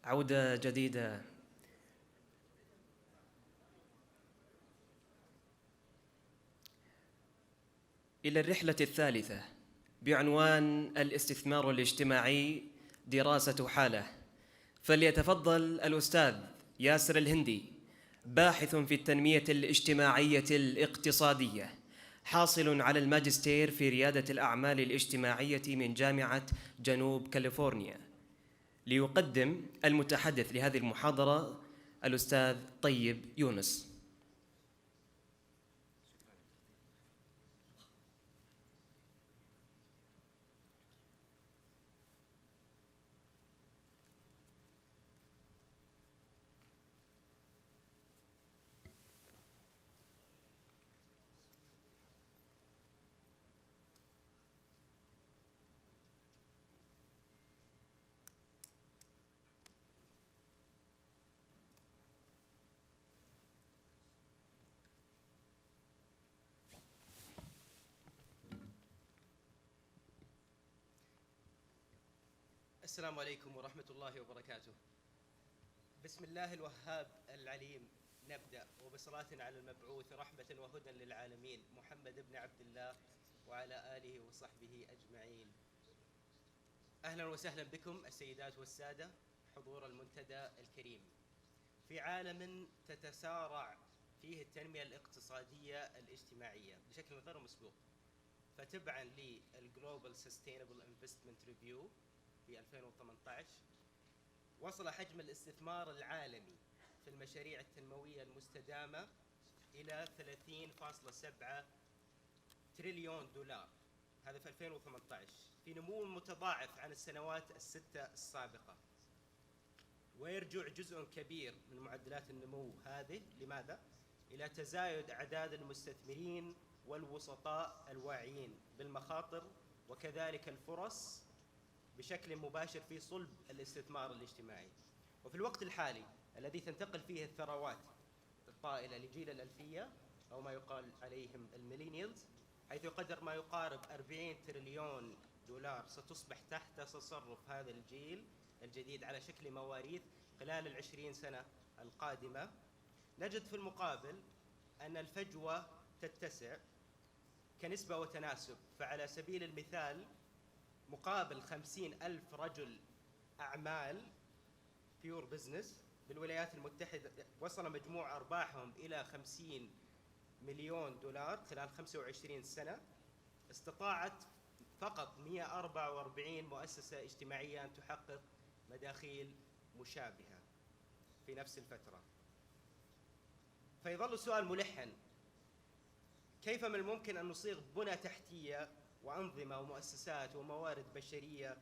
عودة جديدة إلى الرحلة الثالثة بعنوان الاستثمار الاجتماعي دراسة حالة. فليتفضل الأستاذ ياسر الهندي، باحث في التنمية الاجتماعية الاقتصادية، حاصل على الماجستير في ريادة الأعمال الاجتماعية من جامعة جنوب كاليفورنيا، ليقدم المتحدث لهذه المحاضرة الأستاذ طيب يونس. السلام عليكم ورحمة الله وبركاته. بسم الله الوهاب العليم نبدأ، وبصلاة على المبعوث رحمة وهدى للعالمين محمد بن عبد الله وعلى آله وصحبه أجمعين. أهلا وسهلا بكم السيدات والسادة حضور المنتدى الكريم. في عالم تتسارع فيه التنمية الاقتصادية الاجتماعية بشكل غير مسبوق، فتبعا للجلوبال سستينبل انفستمنت ريفيو في 2018 وصل حجم الاستثمار العالمي في المشاريع التنموية المستدامة إلى 30.7 تريليون دولار، هذا في 2018، في نمو متضاعف عن السنوات الستة السابقة. ويرجع جزء كبير من معدلات النمو هذه لماذا؟ إلى تزايد أعداد المستثمرين والوسطاء الواعيين بالمخاطر وكذلك الفرص بشكل مباشر في صلب الاستثمار الاجتماعي. وفي الوقت الحالي الذي تنتقل فيه الثروات الطائلة لجيل الألفية أو ما يقال عليهم الميلينيالز، حيث يقدر ما يقارب 40 تريليون دولار ستصبح تحت تصرف هذا الجيل الجديد على شكل مواريث خلال 20 سنة القادمة، نجد في المقابل أن الفجوة تتسع كنسبة وتناسب. فعلى سبيل المثال، مقابل 50,000 رجل أعمال بيور بزنس بالولايات المتحدة وصل مجموع أرباحهم إلى 50 مليون دولار خلال 25 سنة، استطاعت فقط 144 مؤسسة اجتماعية أن تحقق مداخيل مشابهة في نفس الفترة. فيظل السؤال ملحا: كيف من الممكن أن نصيغ بنى تحتية وأنظمة ومؤسسات وموارد بشرية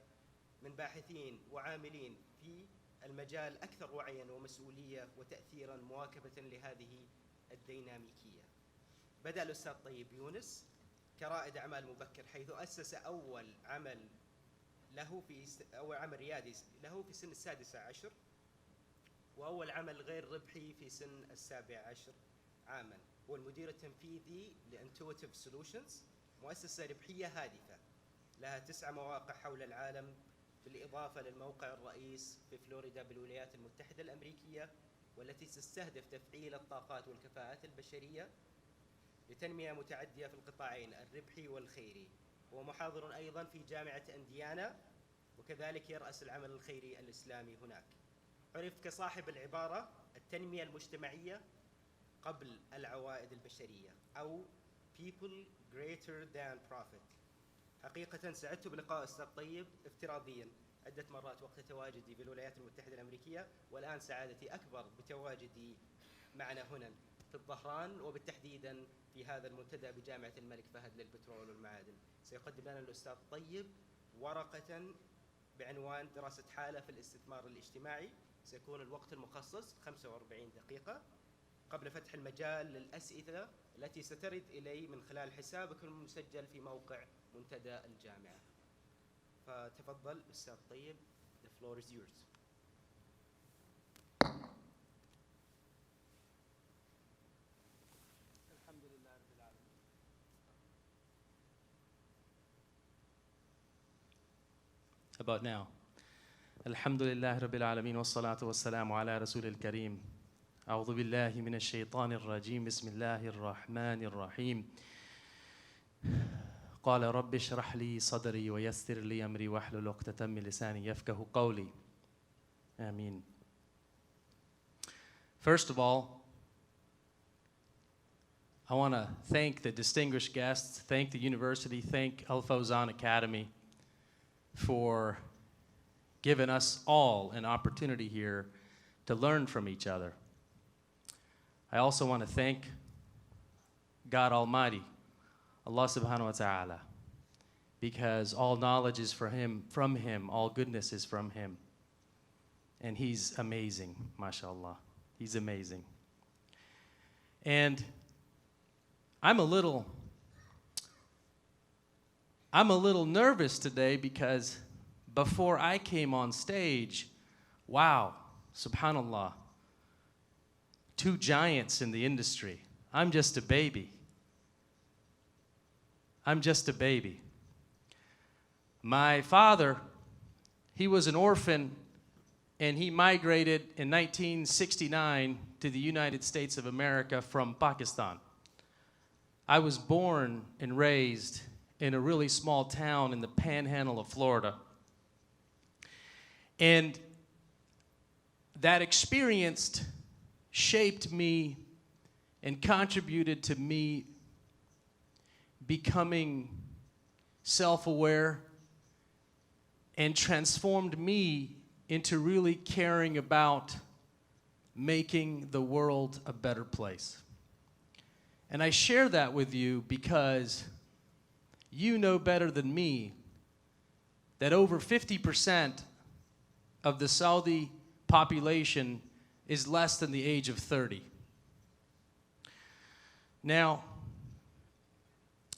من باحثين وعاملين في المجال أكثر وعياً ومسؤولية وتأثيراً مواكبة لهذه الديناميكية؟ بدأ الأستاذ طيب يونس كرائد أعمال مبكر، حيث أسس أول عمل ريادي له في سن 16، وأول عمل غير ربحي في سن 17 عاماً. هو المدير التنفيذي لإنتويتيف سولوشنز، مؤسسة ربحية هادفة لها 9 مواقع حول العالم، بالإضافة للموقع الرئيس في فلوريدا بالولايات المتحدة الأمريكية، والتي تستهدف تفعيل الطاقات والكفاءات البشرية لتنمية متعدية في القطاعين الربحي والخيري. هو محاضر أيضا في جامعة أنديانا، وكذلك يرأس العمل الخيري الإسلامي هناك. عرف كصاحب العبارة التنمية المجتمعية قبل العوائد البشرية، أو people greater than profit. حقيقة سعدت بلقاء أستاذ طيب افتراضيا عدة مرات وقت تواجدي بالولايات المتحدة الأمريكية، والآن سعادتي أكبر بتواجدي معنا هنا في الظهران، وبالتحديدا في هذا المنتدى بجامعة الملك فهد للبترول والمعادن. سيقدم لنا الأستاذ طيب ورقة بعنوان دراسة حالة في الاستثمار الاجتماعي. سيكون الوقت المخصص 45 دقيقة قبل فتح المجال للأسئلة التي سترد إلي من خلال حسابك المسجل في موقع منتدى الجامعة. فتفضل أستاذ طيب، the floor is yours. الحمد لله رب العالمين. About now. الحمد لله رب العالمين والصلاة والسلام على رسول الكريم. أعوذ بالله من الشيطان الرجيم. بسم الله الرحمن الرحيم. قال رب اشرح لي صدري ويسر لي أمري واحلل عقدة من لساني يفقهوا قولي. آمين. First of all, I want to thank the distinguished guests, thank the university, thank Al Fawzan Academy for giving us all an opportunity here to learn from each other. I also want to thank God Almighty, Allah subhanahu wa ta'ala, because all knowledge is from Him, all goodness is from Him. And He's amazing, mashallah. He's amazing. And I'm a little nervous today because before I came on stage, wow, subhanallah, two giants in the industry. I'm just a baby. My father, he was an orphan, and he migrated in 1969 to the United States of America from Pakistan. I was born and raised in a really small town in the panhandle of Florida. And that experience shaped me and contributed to me becoming self-aware and transformed me into really caring about making the world a better place. And I share that with you because you know better than me that over 50% of the Saudi population is less than the age of 30. Now,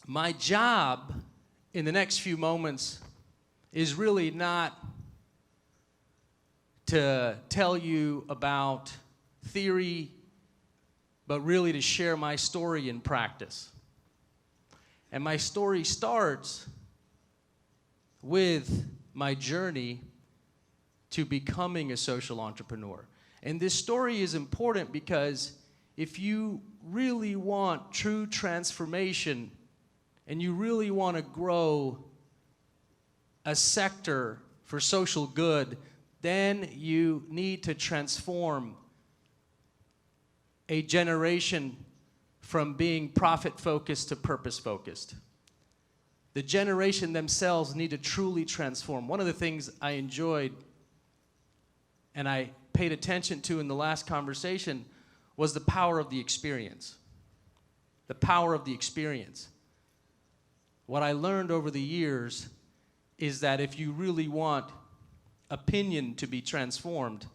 my job in the next few moments is really not to tell you about theory, but really to share my story in practice. And my story starts with my journey to becoming a social entrepreneur. And this story is important because if you really want true transformation and you really want to grow a sector for social good, then you need to transform a generation from being profit-focused to purpose-focused. The generation themselves need to truly transform. One of the things I enjoyed and I paid attention to in the last conversation was the power of the experience. The power of the experience. What I learned over the years is that if you really want opinion to be transformed,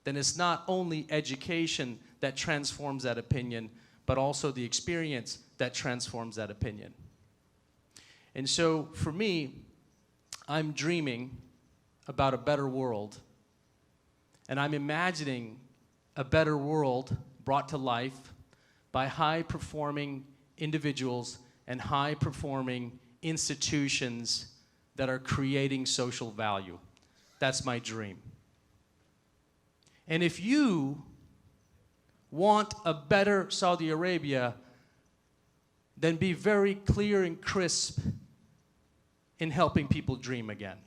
then it's not only education that transforms that opinion, but also the experience that transforms that opinion. And so for me, I'm dreaming about a better world. And I'm imagining a better world brought to life by high-performing individuals and high-performing institutions that are creating social value. That's my dream. And if you want a better Saudi Arabia, then be very clear and crisp in helping people dream again.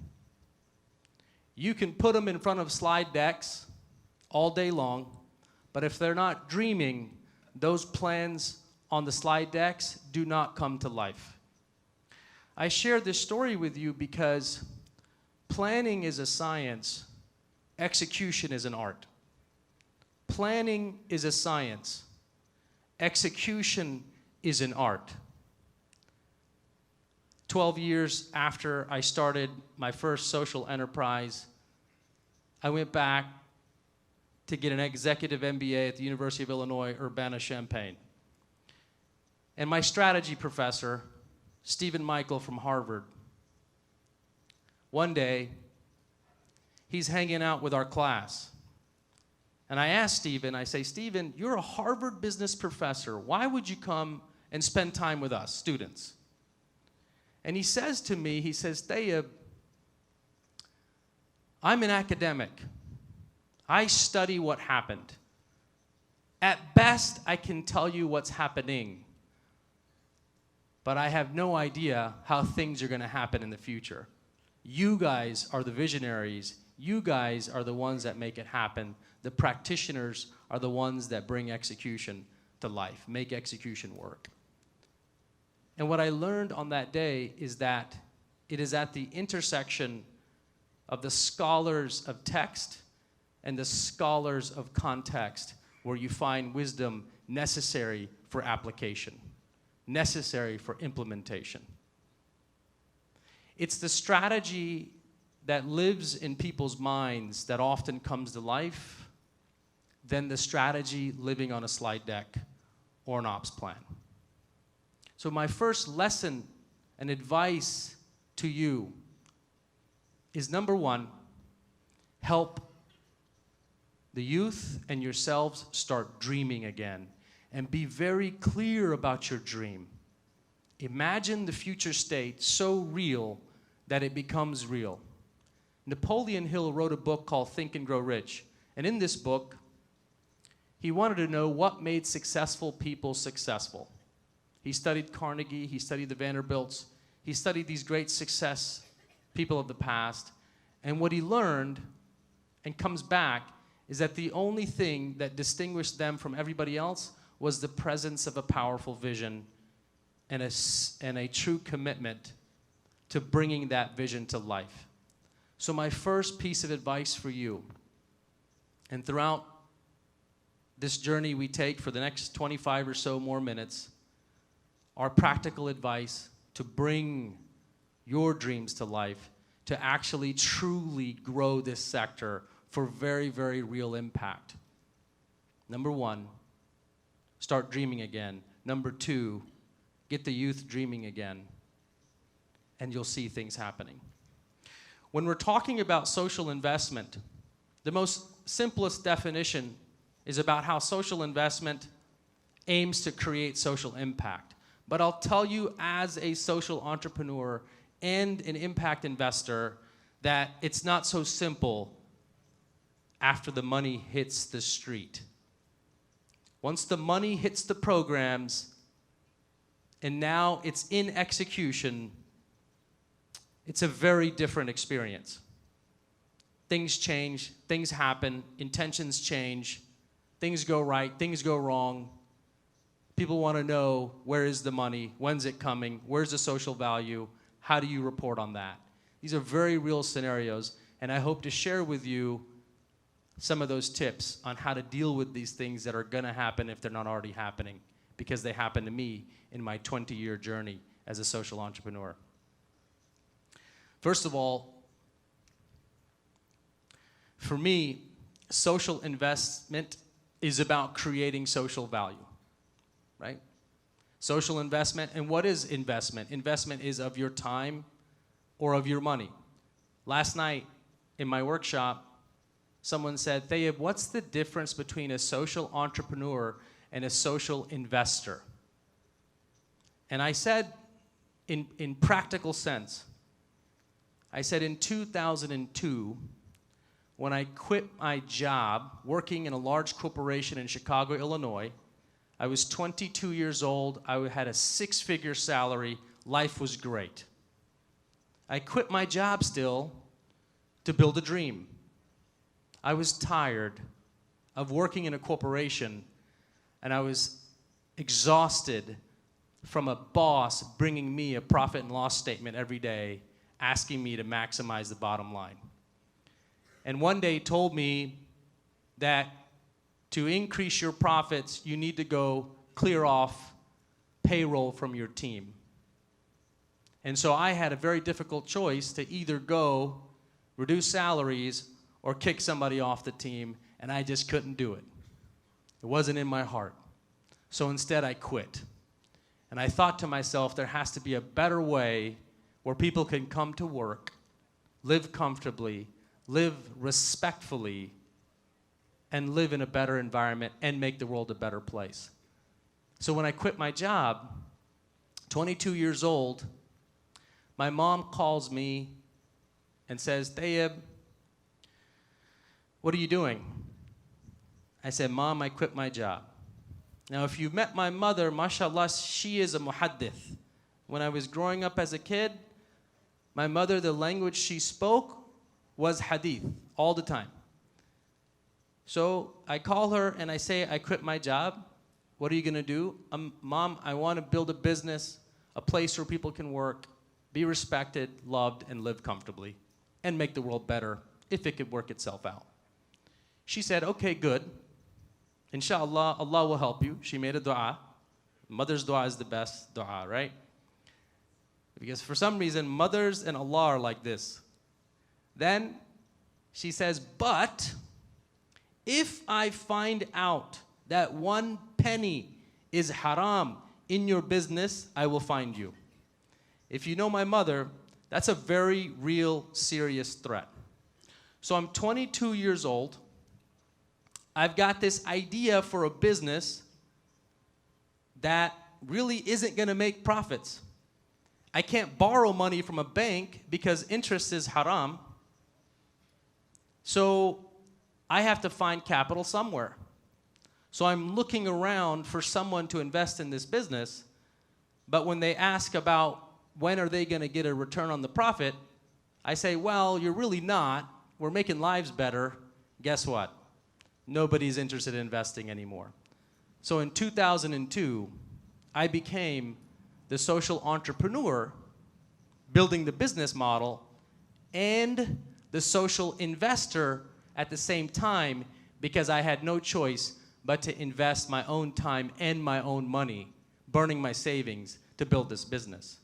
You can put them in front of slide decks all day long, but if they're not dreaming, those plans on the slide decks do not come to life. I share this story with you because planning is a science, execution is an art. Planning is a science, execution is an art. 12 years after I started my first social enterprise, I went back to get an executive MBA at the University of Illinois, Urbana-Champaign. And my strategy professor, Stephen Michael from Harvard, one day, he's hanging out with our class. And I asked Stephen, I say, Stephen, you're a Harvard business professor. Why would you come and spend time with us, students? And he says to me, he says, Tayyab, I'm an academic. I study what happened. At best, I can tell you what's happening, but I have no idea how things are going to happen in the future. You guys are the visionaries. You guys are the ones that make it happen. The practitioners are the ones that bring execution to life, make execution work. And what I learned on that day is that it is at the intersection of the scholars of text and the scholars of context where you find wisdom necessary for application, necessary for implementation. It's the strategy that lives in people's minds that often comes to life than the strategy living on a slide deck or an ops plan. So my first lesson and advice to you is, number one, help the youth and yourselves start dreaming again and be very clear about your dream. Imagine the future state so real that it becomes real. Napoleon Hill wrote a book called Think and Grow Rich. And in this book, he wanted to know what made successful people successful. He studied Carnegie, he studied the Vanderbilts, he studied these great success people of the past. And what he learned, and comes back, is that the only thing that distinguished them from everybody else was the presence of a powerful vision and a true commitment to bringing that vision to life. So my first piece of advice for you, and throughout this journey we take for the next 25 or so more minutes, our practical advice to bring your dreams to life, to actually truly grow this sector for very, very real impact. Number one, start dreaming again. Number two, get the youth dreaming again, and you'll see things happening. When we're talking about social investment, the most simplest definition is about how social investment aims to create social impact. But I'll tell you, as a social entrepreneur and an impact investor, that it's not so simple after the money hits the street. Once the money hits the programs and now it's in execution, it's a very different experience. Things change, things happen, intentions change, things go right, things go wrong. People want to know, where is the money? When's it coming? Where's the social value? How do you report on that? These are very real scenarios, and I hope to share with you some of those tips on how to deal with these things that are going to happen if they're not already happening, because they happened to me in my 20-year journey as a social entrepreneur. First of all, for me, social investment is about creating social value, right? Social investment, and what is investment? Investment is of your time or of your money. Last night in my workshop, someone said, Tayyab, what's the difference between a social entrepreneur and a social investor? And I said, in practical sense, I said in 2002, when I quit my job working in a large corporation in Chicago, Illinois, I was 22 years old, I had a 6-figure salary, life was great. I quit my job still to build a dream. I was tired of working in a corporation, and I was exhausted from a boss bringing me a profit and loss statement every day, asking me to maximize the bottom line. And one day told me that to increase your profits, you need to go clear off payroll from your team. And so I had a very difficult choice to either go reduce salaries or kick somebody off the team, and I just couldn't do it. It wasn't in my heart. So instead I quit. And I thought to myself, there has to be a better way where people can come to work, live comfortably, live respectfully, and live in a better environment and make the world a better place. So when I quit my job, 22 years old, my mom calls me and says, Tayyab, "What are you doing?" I said, "Mom, I quit my job." Now, if you've met my mother, mashallah, she is a muhaddith. When I was growing up as a kid, my mother, the language she spoke was hadith all the time. So I call her and I say, "I quit my job. What are you going to do?" "Mom, I want to build a business, a place where people can work, be respected, loved, and live comfortably, and make the world better if it could work itself out." She said, "Okay, good. Inshallah, Allah will help you." She made a dua. Mother's dua is the best dua, right? Because for some reason, mothers and Allah are like this. Then she says, "But if I find out that 1 penny is haram in your business, I will find you." If you know my mother, that's a very real, serious threat. So I'm 22 years old. I've got this idea for a business that really isn't going to make profits. I can't borrow money from a bank because interest is haram. So I have to find capital somewhere. So I'm looking around for someone to invest in this business, but when they ask about when are they going to get a return on the profit, I say, "Well, you're really not. We're making lives better." Guess what? Nobody's interested in investing anymore. So in 2002, I became the social entrepreneur, building the business model, and the social investor at the same time, because I had no choice but to invest my own time and my own money, burning my savings to build this business.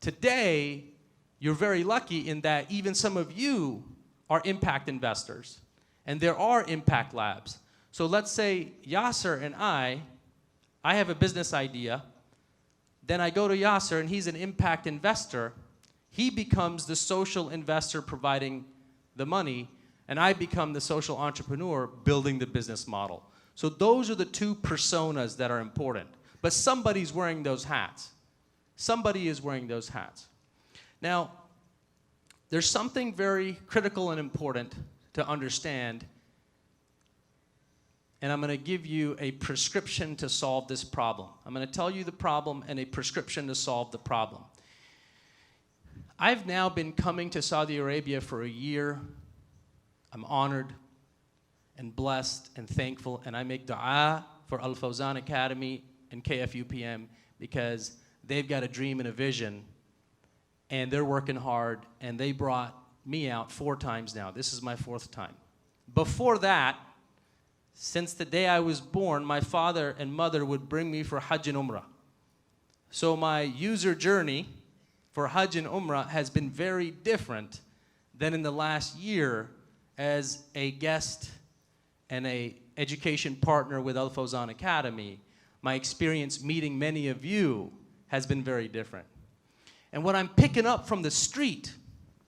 Today, you're very lucky in that even some of you are impact investors, and there are impact labs. So let's say Yasser and I have a business idea. Then I go to Yasser, and he's an impact investor. He becomes the social investor providing the money, and I become the social entrepreneur building the business model. So those are the two personas that are important. But somebody's wearing those hats. Somebody is wearing those hats. Now, there's something very critical and important to understand, and I'm going to give you a prescription to solve this problem. I'm going to tell you the problem and a prescription to solve the problem. I've now been coming to Saudi Arabia for a year. I'm honored and blessed and thankful, and I make dua for Al Fawzan Academy and KFUPM because they've got a dream and a vision, and they're working hard, and they brought me out 4 times now. This is my 4th time. Before that, since the day I was born, my father and mother would bring me for Hajj and Umrah. So my user journey for Hajj and Umrah has been very different than in the last year as a guest and a education partner with Al Fawzan Academy. My experience meeting many of you has been very different. And what I'm picking up from the street,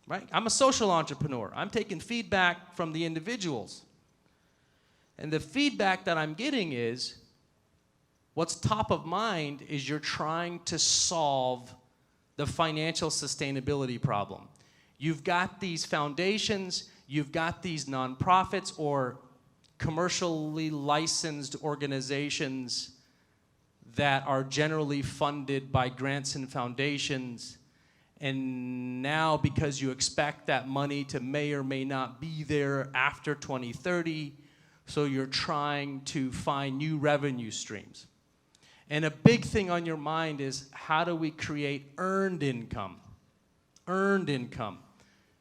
right? I'm a social entrepreneur. I'm taking feedback from the individuals. And the feedback that I'm getting is, what's top of mind is you're trying to solve the financial sustainability problem. You've got these foundations, you've got these nonprofits or commercially licensed organizations that are generally funded by grants and foundations, and now because you expect that money to may or may not be there after 2030, so you're trying to find new revenue streams. And a big thing on your mind is, how do we create earned income? Earned income.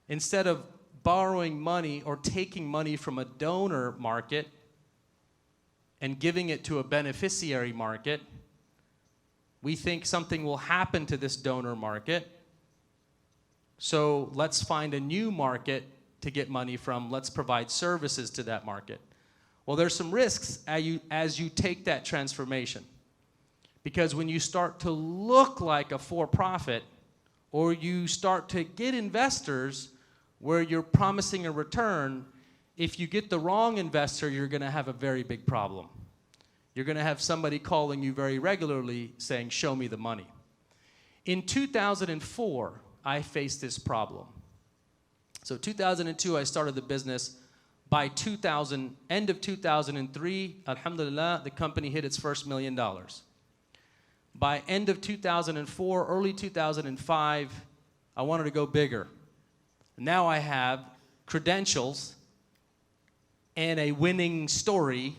Instead of borrowing money or taking money from a donor market and giving it to a beneficiary market, we think something will happen to this donor market. So let's find a new market to get money from. Let's provide services to that market. Well, there's some risks as you take that transformation. Because when you start to look like a for-profit, or you start to get investors where you're promising a return, if you get the wrong investor, you're going to have a very big problem. You're going to have somebody calling you very regularly saying, "Show me the money." In 2004, I faced this problem. So 2002, I started the business. By end of 2003, alhamdulillah, the company hit its first $1 million. By end of 2004, early 2005, I wanted to go bigger. Now I have credentials and a winning story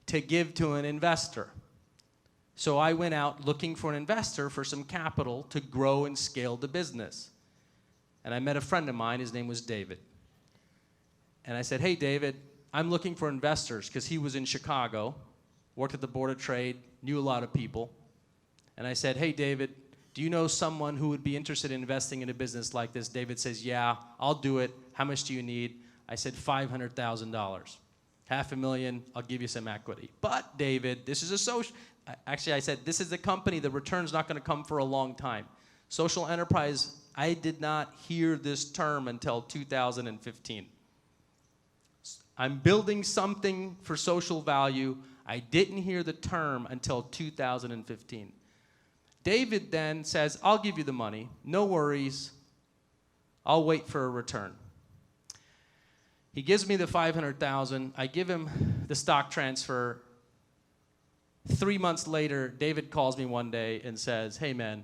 to give to an investor. So I went out looking for an investor for some capital to grow and scale the business. And I met a friend of mine, his name was David. And I said, hey, David, I'm looking for investors, because he was in Chicago, worked at the Board of Trade, knew a lot of people. And I said, hey, David, do you know someone who would be interested in investing in a business like this? David says, yeah, I'll do it. How much do you need? I said, $500,000. $500,000, I'll give you some equity. But, David, this is a social... Actually, I said, this is a company, the return's not going to come for a long time. Social enterprise, I did not hear this term until 2015. I'm building something for social value. I didn't hear the term until 2015. David then says, I'll give you the money, no worries, I'll wait for a return. He gives me the $500,000, I give him the stock transfer. 3 months later, David calls me one day and says, hey man,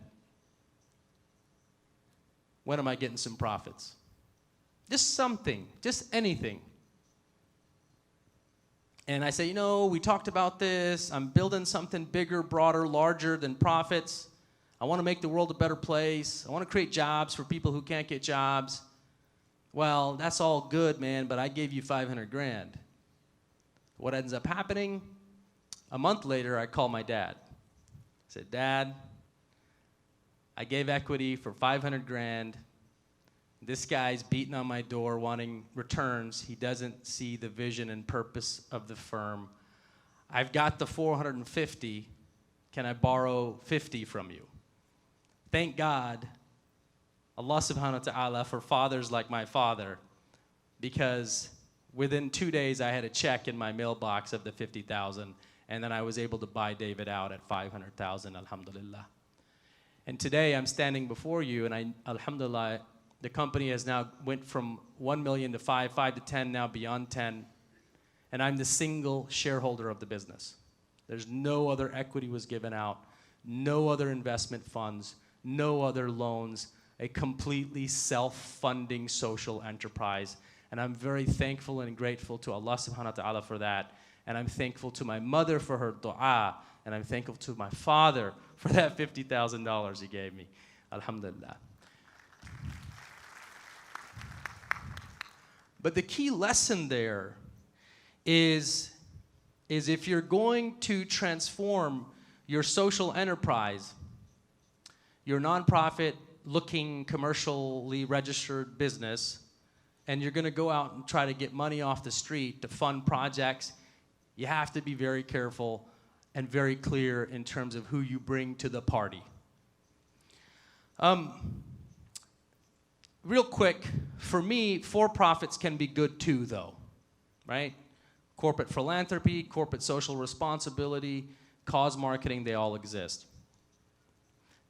when am I getting some profits? Just something, just anything. And I say, you know, we talked about this. I'm building something bigger, broader, larger than profits. I want to make the world a better place. I want to create jobs for people who can't get jobs. Well, that's all good, man, but I gave you 500 grand. What ends up happening? A month later, I call my dad. I said, Dad, I gave equity for 500 grand. This guy's beating on my door wanting returns. He doesn't see the vision and purpose of the firm. I've got the 450. Can I borrow 50 from you? Thank God, Allah subhanahu wa ta'ala, for fathers like my father, because within 2 days I had a check in my mailbox of the 50,000, and then I was able to buy David out at 500,000, alhamdulillah. And today I'm standing before you, and alhamdulillah, the company has now went from 1 million to 5 to 10, now beyond 10. And I'm the single shareholder of the business. There's no other equity was given out, no other investment funds, no other loans, a completely self-funding social enterprise. And I'm very thankful and grateful to Allah subhanahu wa ta'ala for that. And I'm thankful to my mother for her dua. And I'm thankful to my father for that $50,000 he gave me. Alhamdulillah. But the key lesson there is if you're going to transform your social enterprise, your nonprofit looking commercially registered business, and you're going to go out and try to get money off the street to fund projects, you have to be very careful and very clear in terms of who you bring to the party. Real quick, for me, for-profits can be good too, though, right? Corporate philanthropy, corporate social responsibility, cause marketing, they all exist.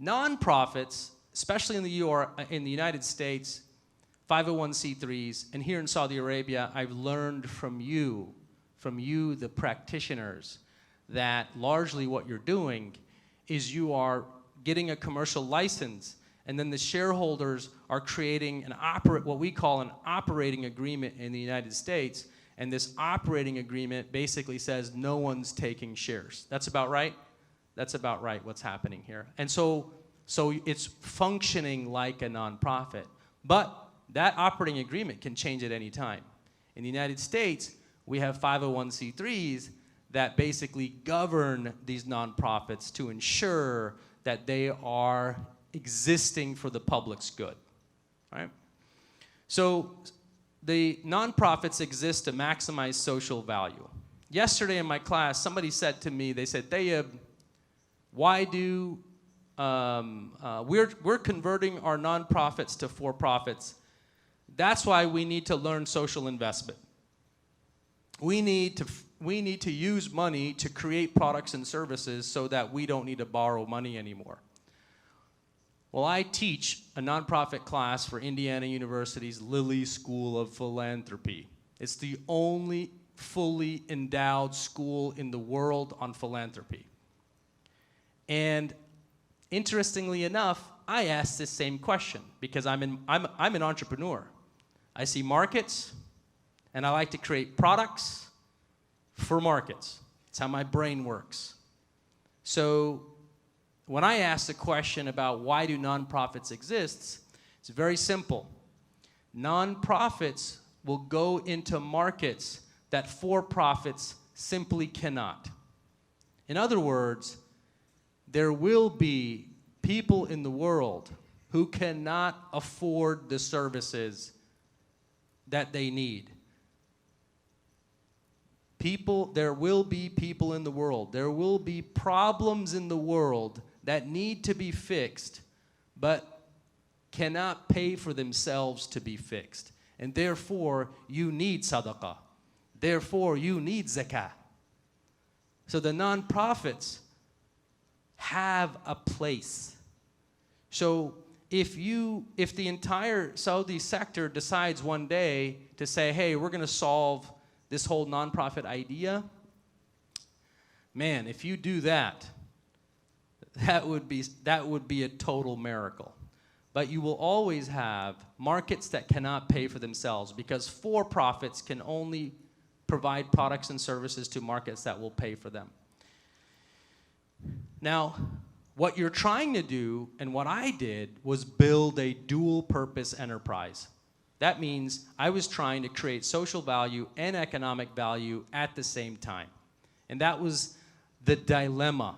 Nonprofits, especially in the United States, 501c3s, and here in Saudi Arabia, I've learned from you, the practitioners, that largely what you're doing is you are getting a commercial license, and then the shareholders are creating what we call an operating agreement in the United States, and this operating agreement basically says no one's taking shares. That's about right? That's about right, what's happening here. And so it's functioning like a nonprofit. But that operating agreement can change at any time. In the United States, we have 501c3s that basically govern these nonprofits to ensure that they are existing for the public's good, right? So the nonprofits exist to maximize social value. Yesterday in my class, somebody said to me, they said, Tayyab, why do, we're converting our nonprofits to for-profits. That's why we need to learn social investment. We need to use money to create products and services so that we don't need to borrow money anymore. Well, I teach a nonprofit class for Indiana University's Lilly School of Philanthropy. It's the only fully endowed school in the world on philanthropy. And interestingly enough, I asked this same question because I'm an entrepreneur. I see markets, and I like to create products for markets. It's how my brain works. So when I ask the question about why do nonprofits exist, it's very simple. Nonprofits will go into markets that for-profits simply cannot. In other words, there will be people in the world who cannot afford the services that they need. There will be people in the world, there will be problems in the world that need to be fixed, but cannot pay for themselves to be fixed. And therefore, you need sadaqah. Therefore, you need zakah. So the nonprofits have a place. So if the entire Saudi sector decides one day to say, hey, we're going to solve this whole nonprofit idea, man, if you do that, that would be a total miracle. But you will always have markets that cannot pay for themselves because for-profits can only provide products and services to markets that will pay for them. Now, what you're trying to do, and what I did, was build a dual-purpose enterprise. That means I was trying to create social value and economic value at the same time. And that was the dilemma.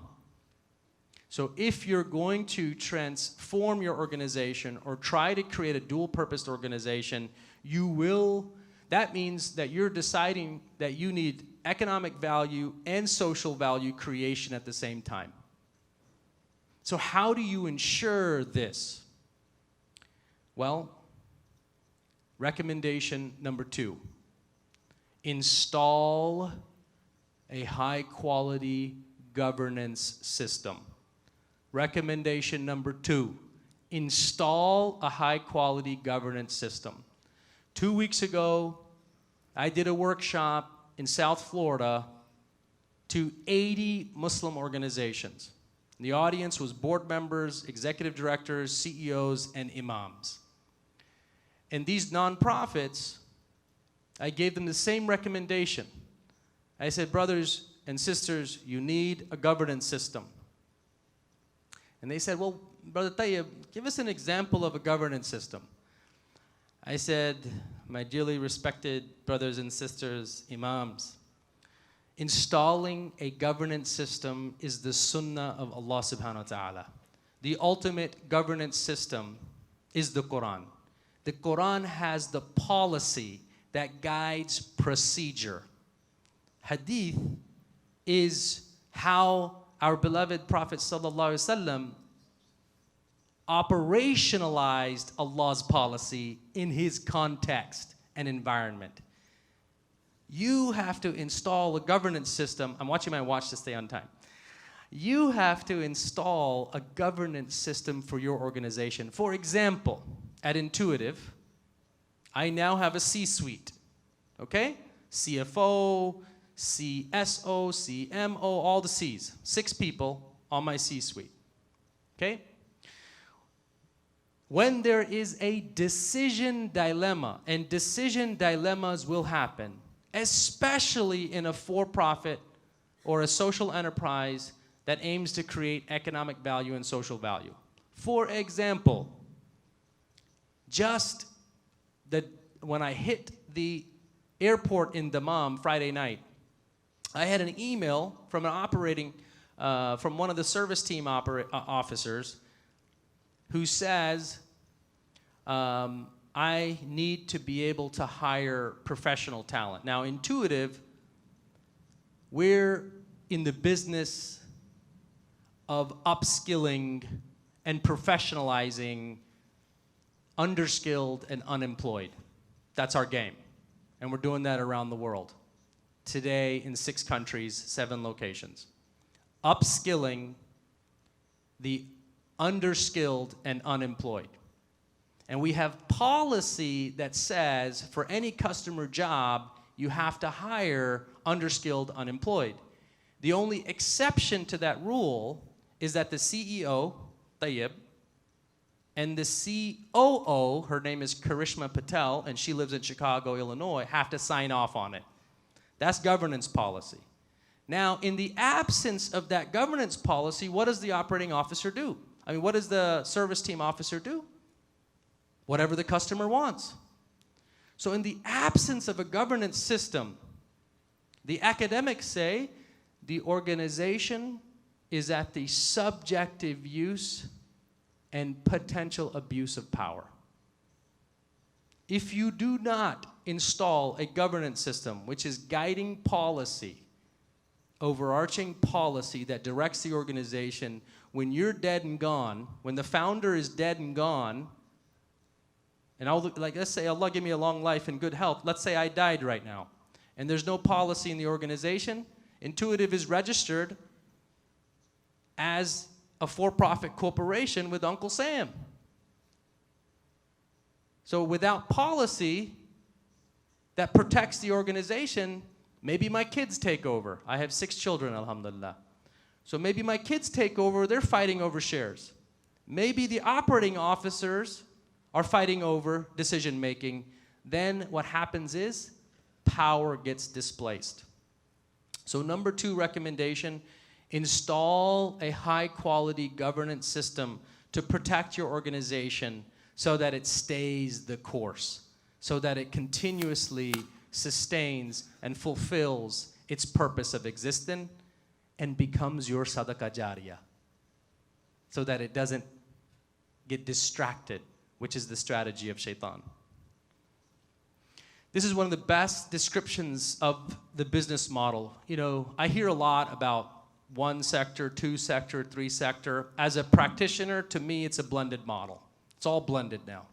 So if you're going to transform your organization or try to create a dual-purpose organization, that means that you're deciding that you need economic value and social value creation at the same time. So how do you ensure this? Well, recommendation number 2, install a high-quality governance system. Recommendation number 2, install a high-quality governance system. 2 weeks ago, I did a workshop in South Florida to 80 Muslim organizations. The audience was board members, executive directors, CEOs, and imams. And these nonprofits, I gave them the same recommendation. I said, brothers and sisters, you need a governance system. And they said, well, Brother Tayyab, give us an example of a governance system. I said, my dearly respected brothers and sisters, imams, installing a governance system is the sunnah of Allah subhanahu wa ta'ala. The ultimate governance system is the Quran. The Quran has the policy that guides procedure. Hadith is how our beloved Prophet sallallahu alaihi wasallam operationalized Allah's policy in his context and environment. You have to install a governance system. I'm watching my watch to stay on time. You have to install a governance system for your organization. For example, at Intuitive, I now have a C-suite, okay? CFO, CSO, CMO, all the C's. 6 people on my C-suite, okay? When there is a decision dilemma, and decision dilemmas will happen, especially in a for-profit or a social enterprise that aims to create economic value and social value. For example, when I hit the airport in Dammam Friday night, I had an email from from one of the service team officers who says, I need to be able to hire professional talent. Now, Intuitive, we're in the business of upskilling and professionalizing underskilled and unemployed. That's our game. And we're doing that around the world. Today, in 6 countries, 7 locations. Upskilling the underskilled and unemployed. And we have policy that says for any customer job, you have to hire underskilled unemployed. The only exception to that rule is that the CEO, Tayyab, and the COO, her name is Karishma Patel, and she lives in Chicago, Illinois, have to sign off on it. That's governance policy. Now, in the absence of that governance policy, what does the operating officer do? I mean, what does the service team officer do? Whatever the customer wants. So in the absence of a governance system, the academics say the organization is at the subjective use and potential abuse of power. If you do not install a governance system, which is guiding policy, overarching policy that directs the organization, when you're dead and gone, when the founder is dead and gone, and let's say Allah give me a long life and good health, let's say I died right now, and there's no policy in the organization, Intuitive is registered as a for-profit corporation with Uncle Sam. So without policy that protects the organization, maybe my kids take over. I have 6 children, alhamdulillah. So maybe my kids take over, they're fighting over shares. Maybe the operating officers are fighting over decision making. Then what happens is power gets displaced. So number 2 recommendation, install a high quality governance system to protect your organization so that it stays the course, so that it continuously sustains and fulfills its purpose of existence and becomes your sadaqah jariyah, so that it doesn't get distracted, which is the strategy of shaitan. This is one of the best descriptions of the business model. You know, I hear a lot about 1 sector, 2 sector, 3 sector. As a practitioner, to me, it's a blended model. It's all blended now.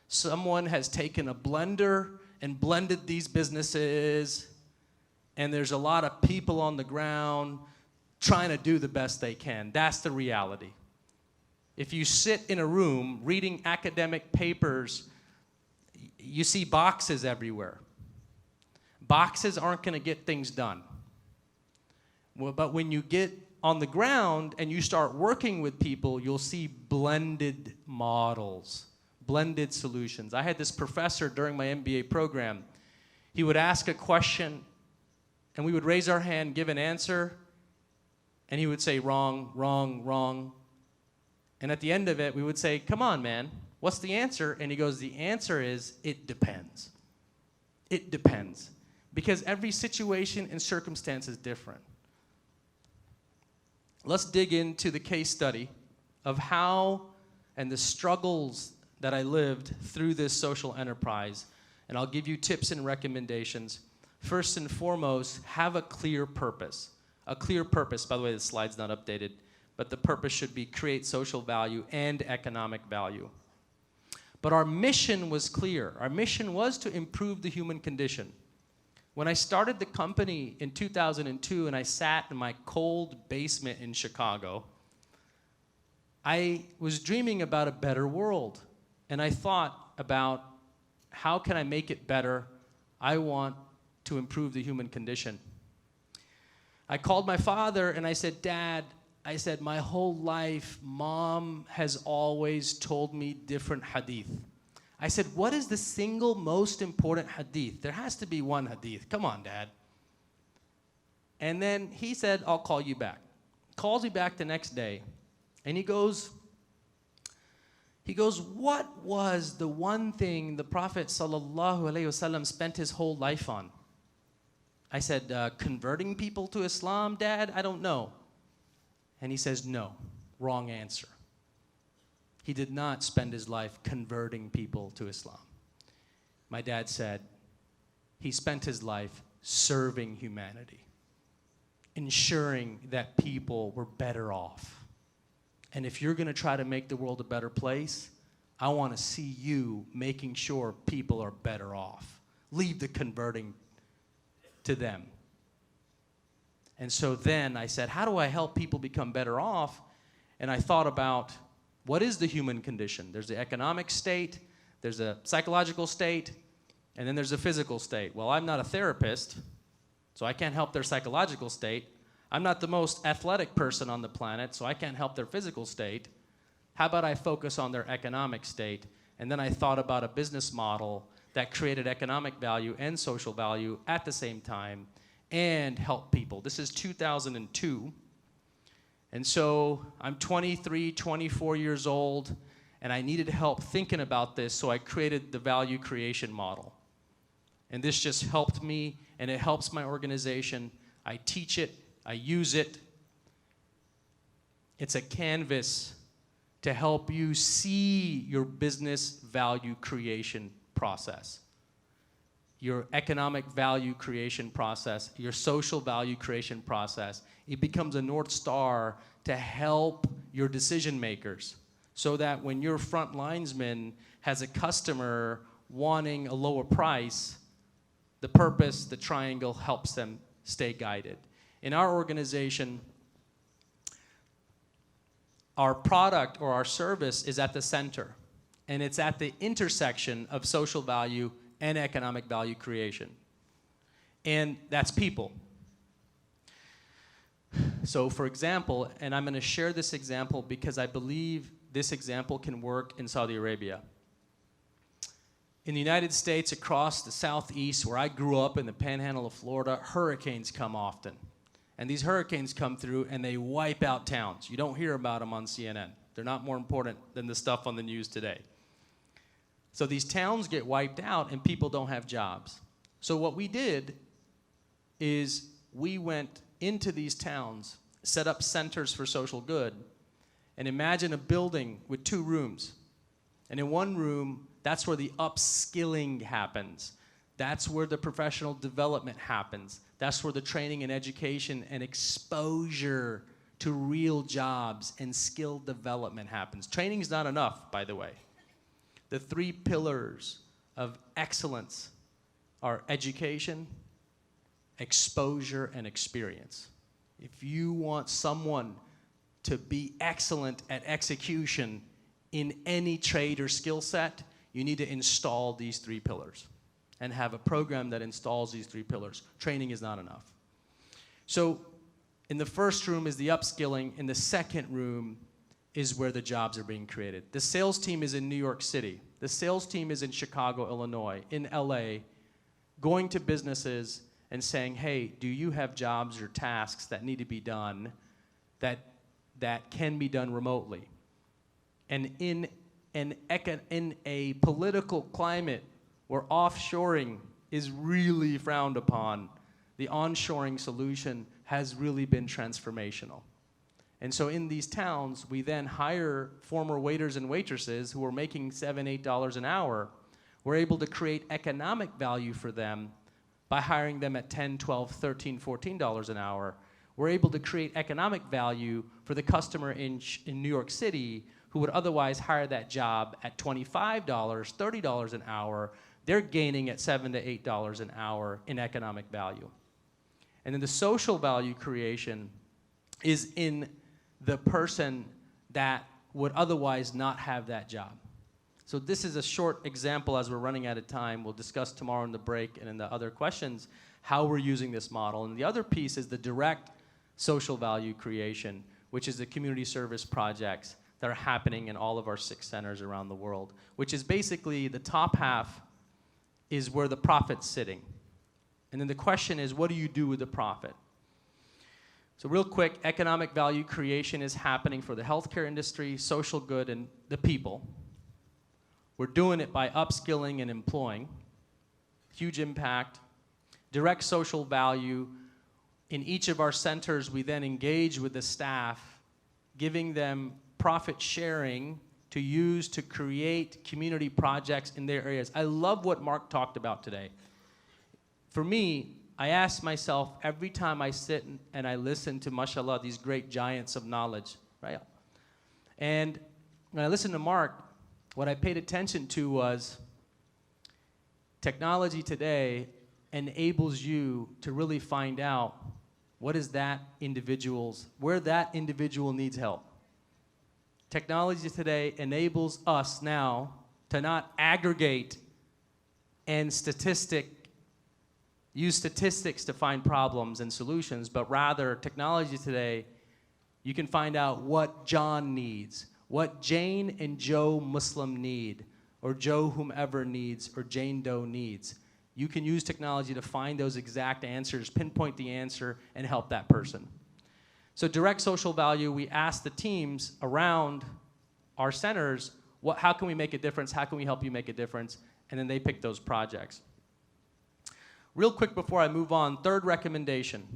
Someone has taken a blender and blended these businesses, and there's a lot of people on the ground trying to do the best they can. That's the reality. If you sit in a room reading academic papers, you see boxes everywhere. Boxes aren't going to get things done. Well, but when you get on the ground and you start working with people, you'll see blended models, blended solutions. I had this professor during my MBA program. He would ask a question, and we would raise our hand, give an answer, and he would say, wrong, wrong, wrong. And at the end of it, we would say, come on, man, what's the answer? And he goes, the answer is, it depends. It depends. Because every situation and circumstance is different. Let's dig into the case study of how and the struggles that I lived through this social enterprise. And I'll give you tips and recommendations. First and foremost, have a clear purpose. A clear purpose, by the way, the slide's not updated, but the purpose should be create social value and economic value. But our mission was clear. Our mission was to improve the human condition. When I started the company in 2002 and I sat in my cold basement in Chicago, I was dreaming about a better world. And I thought about how can I make it better? I want to improve the human condition. I called my father and I said, Dad, I said, my whole life, Mom has always told me different hadith. I said, what is the single most important hadith? There has to be one hadith. Come on, Dad. And then he said, I'll call you back. Calls me back the next day. And he goes, what was the one thing the Prophet ﷺ spent his whole life on? I said, converting people to Islam, Dad? I don't know. And he says, no, wrong answer. He did not spend his life converting people to Islam. My dad said, he spent his life serving humanity, ensuring that people were better off. And if you're going to try to make the world a better place, I want to see you making sure people are better off. Leave the converting to them. And so then I said, how do I help people become better off? And I thought about, what is the human condition? There's the economic state, there's a psychological state, And then there's a physical state. Well, I'm not a therapist, so I can't help their psychological state. I'm not the most athletic person on the planet, so I can't help their physical state. How about I focus on their economic state? And then I thought about a business model that created economic value and social value at the same time and helped people. This is 2002. And so I'm 23, 24 years old, and I needed help thinking about this, so I created the value creation model. And this just helped me, and it helps my organization. I teach it, I use it. It's a canvas to help you see your business value creation process, your economic value creation process, your social value creation process. It becomes a North Star to help your decision makers, so that when your front linesman has a customer wanting a lower price, the purpose, the triangle, helps them stay guided. In our organization, our product or our service is at the center, and it's at the intersection of social value and economic value creation. And that's people. So for example, and I'm going to share this example because I believe this example can work in Saudi Arabia. In the United States, across the southeast, where I grew up in the panhandle of Florida, hurricanes come often. And these hurricanes come through and they wipe out towns. You don't hear about them on CNN. They're not more important than the stuff on the news today. So these towns get wiped out and people don't have jobs. So what we did is we went into these towns, set up centers for social good, and imagine a building with 2 rooms. And in one room, that's where the upskilling happens. That's where the professional development happens. That's where the training and education and exposure to real jobs and skill development happens. Training is not enough, by the way. The 3 pillars of excellence are education, exposure, and experience. If you want someone to be excellent at execution in any trade or skill set, you need to install these 3 pillars and have a program that installs these 3 pillars. Training is not enough. So in the first room is the upskilling. In the second room is where the jobs are being created. The sales team is in New York City. The sales team is in Chicago, Illinois, in LA, going to businesses and saying, hey, do you have jobs or tasks that need to be done that can be done remotely? And in a political climate where offshoring is really frowned upon, the onshoring solution has really been transformational. And so in these towns, we then hire former waiters and waitresses who are making $7, $8 an hour. We're able to create economic value for them by hiring them at $10, $12, $13, $14 an hour. We're able to create economic value for the customer in New York City who would otherwise hire that job at $25, $30 an hour. They're gaining at $7 to $8 an hour in economic value. And then the social value creation is in the person that would otherwise not have that job. So this is a short example as we're running out of time. We'll discuss tomorrow in the break and in the other questions how we're using this model. And the other piece is the direct social value creation, which is the community service projects that are happening in all of our 6 centers around the world, which is basically the top half is where the profit's sitting. And then the question is, what do you do with the profit? So real quick, economic value creation is happening for the healthcare industry, social good, and the people. We're doing it by upskilling and employing. Huge impact. Direct social value. In each of our centers, we then engage with the staff, giving them profit sharing to use to create community projects in their areas. I love what Mark talked about today. For me, I ask myself every time I sit and I listen to, mashallah, these great giants of knowledge, right? And when I listened to Mark, what I paid attention to was technology today enables you to really find out what is that individual's, where that individual needs help. Technology today enables us now to not aggregate and use statistics to find problems and solutions, but rather technology today, you can find out what John needs, what Jane and Joe Muslim need, or Joe whomever needs, or Jane Doe needs. You can use technology to find those exact answers, pinpoint the answer, and help that person. So direct social value, we ask the teams around our centers, how can we make a difference? How can we help you make a difference? And then they pick those projects. Real quick before I move on, third recommendation.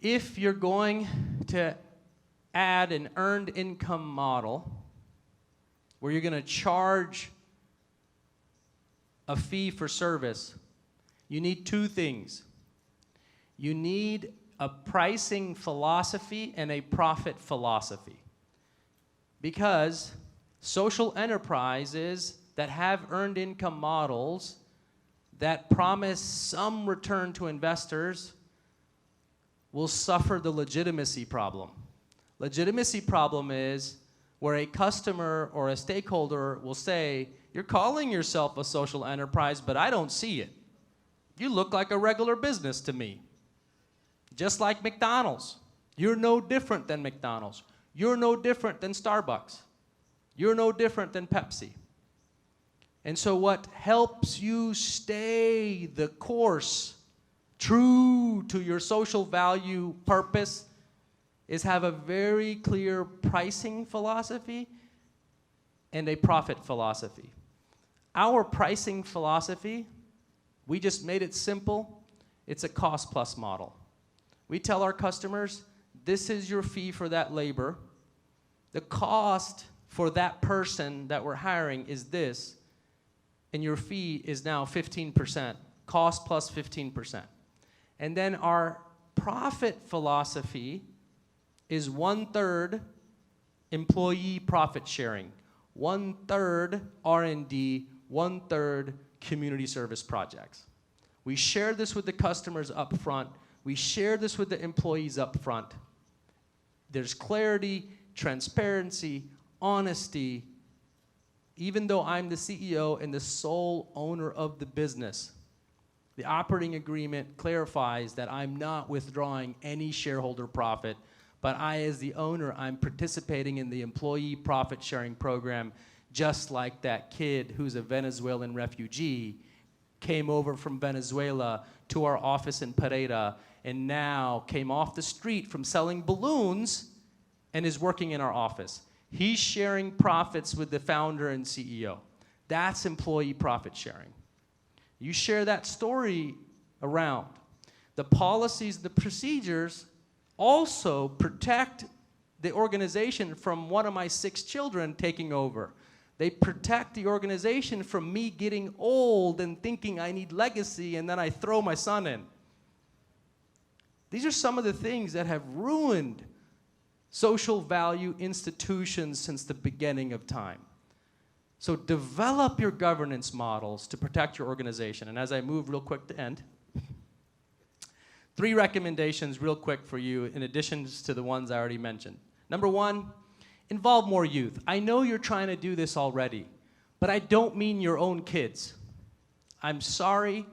If you're going to add an earned income model where you're going to charge a fee for service, you need two things. You need a pricing philosophy and a profit philosophy. Because social enterprises that have earned income models that promise some return to investors will suffer the legitimacy problem. Legitimacy problem is where a customer or a stakeholder will say, you're calling yourself a social enterprise, but I don't see it. You look like a regular business to me. Just like McDonald's. You're no different than McDonald's. You're no different than Starbucks. You're no different than Pepsi. And so what helps you stay the course, true to your social value purpose, is have a very clear pricing philosophy and a profit philosophy. Our pricing philosophy, we just made it simple. It's a cost plus model. We tell our customers, this is your fee for that labor. The cost for that person that we're hiring is this, and your fee is now 15%, cost plus 15%. And then our profit philosophy is 1/3 employee profit sharing, 1/3 R&D, 1/3 community service projects. We share this with the customers up front. We share this with the employees up front. There's clarity, transparency, honesty. Even though I'm the CEO and the sole owner of the business, the operating agreement clarifies that I'm not withdrawing any shareholder profit, but I, as the owner, I'm participating in the employee profit sharing program, just like that kid who's a Venezuelan refugee came over from Venezuela to our office in Pereira and now came off the street from selling balloons and is working in our office. He's sharing profits with the founder and CEO. That's employee profit sharing. You share that story around. The policies, the procedures also protect the organization from one of my 6 children taking over. They protect the organization from me getting old and thinking I need legacy and then I throw my son in. These are some of the things that have ruined social value institutions since the beginning of time. So develop your governance models to protect your organization. And as I move real quick to end, 3 recommendations real quick for you in addition to the ones I already mentioned. Number 1, involve more youth. I know you're trying to do this already, but I don't mean your own kids. I'm sorry,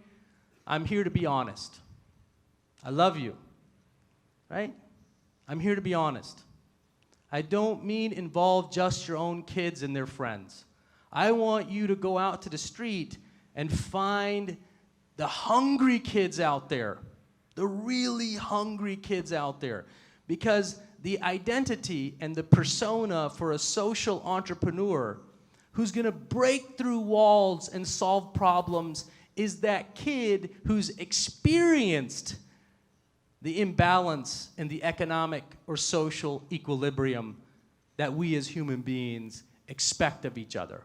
I'm here to be honest. I love you, right? I'm here to be honest. I don't mean involve just your own kids and their friends. I want you to go out to the street and find the hungry kids out there, the really hungry kids out there, because the identity and the persona for a social entrepreneur who's gonna break through walls and solve problems is that kid who's experienced the imbalance in the economic or social equilibrium that we as human beings expect of each other.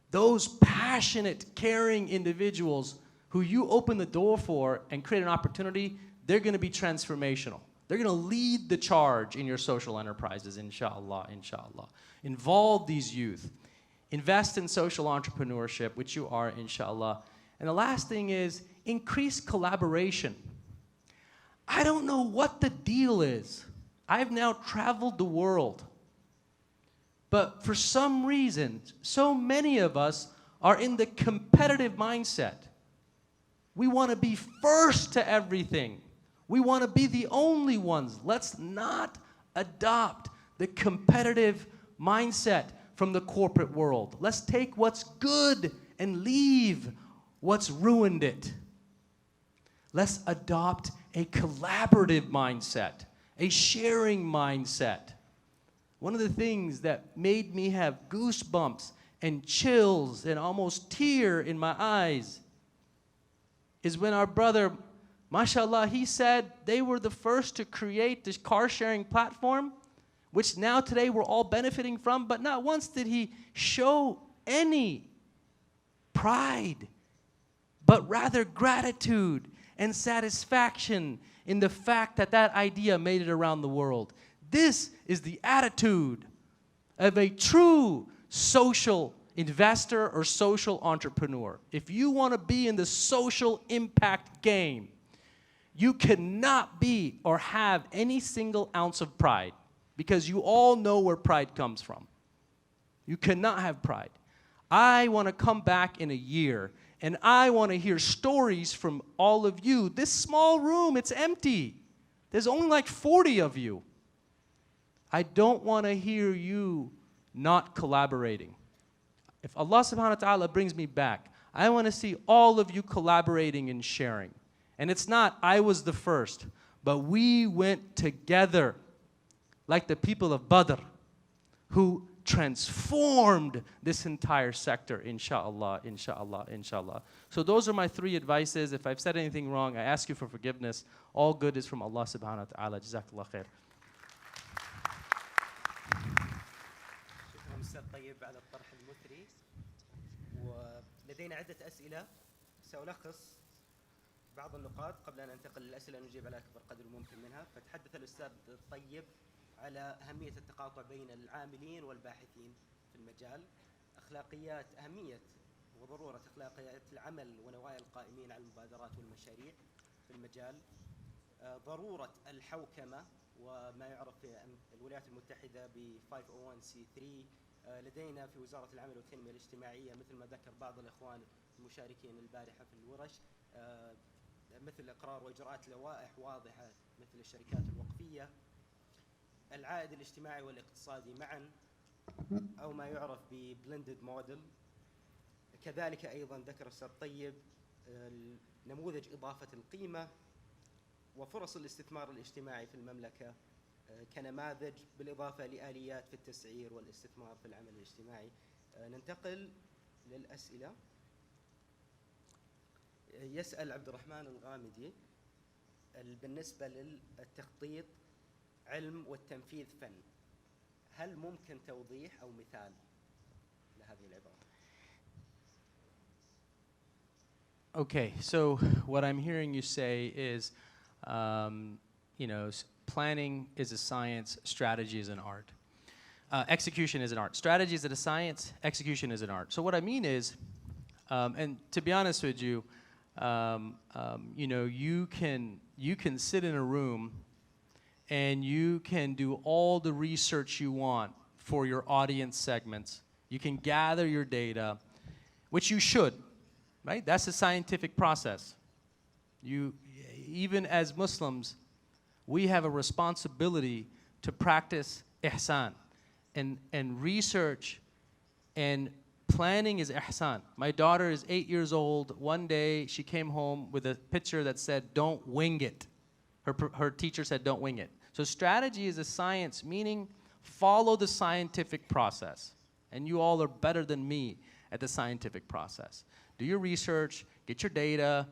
Those passionate, caring individuals who you open the door for and create an opportunity, they're gonna be transformational. They're gonna lead the charge in your social enterprises, inshallah, inshallah. Involve these youth. Invest in social entrepreneurship, which you are, inshallah. And the last thing is increase collaboration. I don't know what the deal is. I've now traveled the world. But for some reason, so many of us are in the competitive mindset. We want to be first to everything. We want to be the only ones. Let's not adopt the competitive mindset from the corporate world. Let's take what's good and leave what's ruined it. Let's adopt a collaborative mindset, a sharing mindset. One of the things that made me have goosebumps and chills and almost tear in my eyes is when our brother, mashallah, he said they were the first to create this car sharing platform, which now today we're all benefiting from, but not once did he show any pride, but rather gratitude and satisfaction in the fact that that idea made it around the world. This is the attitude of a true social investor or social entrepreneur. If you want to be in the social impact game, you cannot be or have any single ounce of pride, because you all know where pride comes from. You cannot have pride. I want to come back in a year, and I want to hear stories from all of you. This small room, it's empty. There's only like 40 of you. I don't want to hear you not collaborating. If Allah subhanahu wa ta'ala brings me back, I want to see all of you collaborating and sharing. And it's not, I was the first, but we went together like the people of Badr, who transformed this entire sector, inshallah, inshallah, inshallah. So those are my 3 advices. If I've said anything wrong, I ask you for forgiveness. All good is from Allah subhanahu wa ta'ala. Jazakallah khair. شكرا أستاذ طيب على الطرح المثري. ولدينا عدة أسئلة سألخص بعض النقاط قبل أن أنتقل للأسئلة نجيب على أكبر قدر ممكن منها. فتحدث الأستاذ طيب على أهمية التقاطع بين العاملين والباحثين في المجال، أهمية وضرورة أخلاقيات العمل ونوايا القائمين على المبادرات والمشاريع في المجال، ضرورة الحوكمة وما يعرف في الولايات المتحدة ب 501c3. لدينا في وزارة العمل والتنمية الاجتماعية مثل ما ذكر بعض الإخوان المشاركين البارحة في الورش، مثل إقرار وإجراءات لوائح واضحة مثل الشركات الوقفية، العائد الاجتماعي والاقتصادي معا أو ما يعرف ببلندد موديل. كذلك أيضا ذكر الأستاذ طيب نموذج إضافة القيمة وفرص الاستثمار الاجتماعي في المملكة كنماذج، بالإضافة لآليات في التسعير والاستثمار في العمل الاجتماعي. ننتقل للأسئلة. يسأل عبد الرحمن الغامدي بالنسبة للتخطيط علم والتنفيذ فن، هل ممكن توضيح أو مثال لهذه العبارة؟ Okay, so what I'm hearing you say is, planning is a science, strategy is an art. Execution is an art. Strategy is a science, execution is an art. So what I mean is, and to be honest with you, you can sit in a room and you can do all the research you want for your audience segments. You can gather your data, which you should, right? That's a scientific process. Even as Muslims, we have a responsibility to practice ihsan. And research and planning is ihsan. My daughter is 8 years old. One day, she came home with a picture that said, "Don't wing it." Her teacher said, "Don't wing it." So strategy is a science, meaning follow the scientific process. And you all are better than me at the scientific process. Do your research, get your data,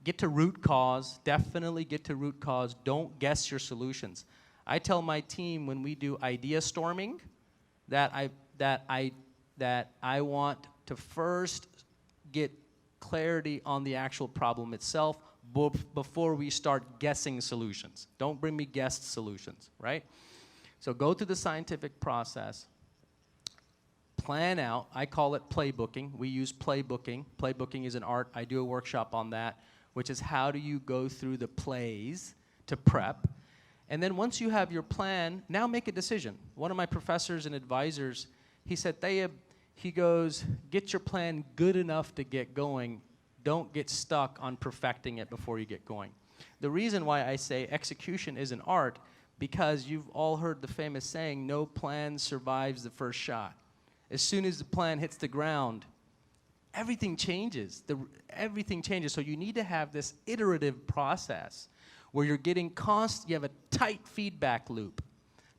get to root cause, definitely get to root cause. Don't guess your solutions. I tell my team when we do idea storming that I want to first get clarity on the actual problem itself before we start guessing solutions. Don't bring me guessed solutions, right? So go through the scientific process, plan out. I call it playbooking. We use playbooking. Playbooking is an art. I do a workshop on that, which is how do you go through the plays to prep. And then once you have your plan, now make a decision. One of my professors and advisors, he said, Tayyab, he goes, get your plan good enough to get going. Don't get stuck on perfecting it before you get going. The reason why I say execution is an art, because you've all heard the famous saying, no plan survives the first shot. As soon as the plan hits the ground, everything changes. Everything changes. So you need to have this iterative process where you're getting you have a tight feedback loop.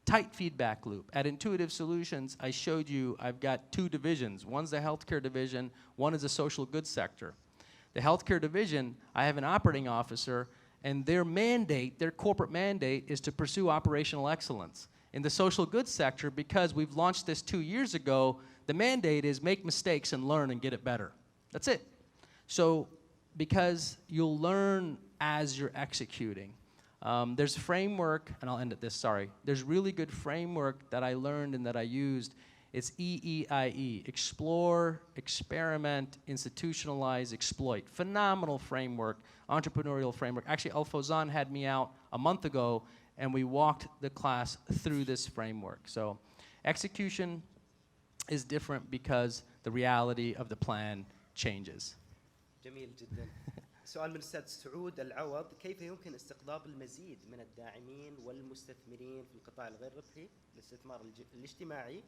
Tight feedback loop. At Intuitive Solutions, I showed you I've got 2 divisions. One's the healthcare division, one is the social goods sector. The healthcare division, I have an operating officer, and their mandate, their corporate mandate, is to pursue operational excellence. In the social goods sector, because we've launched this 2 years ago, the mandate is make mistakes and learn and get it better. That's it. So, because you'll learn as you're executing. There's a framework, and I'll end at this, sorry. There's really good framework that I learned and that I used. It's EEIE, explore, experiment, institutionalize, exploit. Phenomenal framework, entrepreneurial framework. Actually, Al Fawzan had me out a month ago, and we walked the class through this framework. So execution is different because the reality of the plan changes. جميل جدا. سؤال من الأستاذ سعود العوض، كيف يمكن استقطاب المزيد من الداعمين والمستثمرين في القطاع الغير ربحي للاستثمار الاجتماعي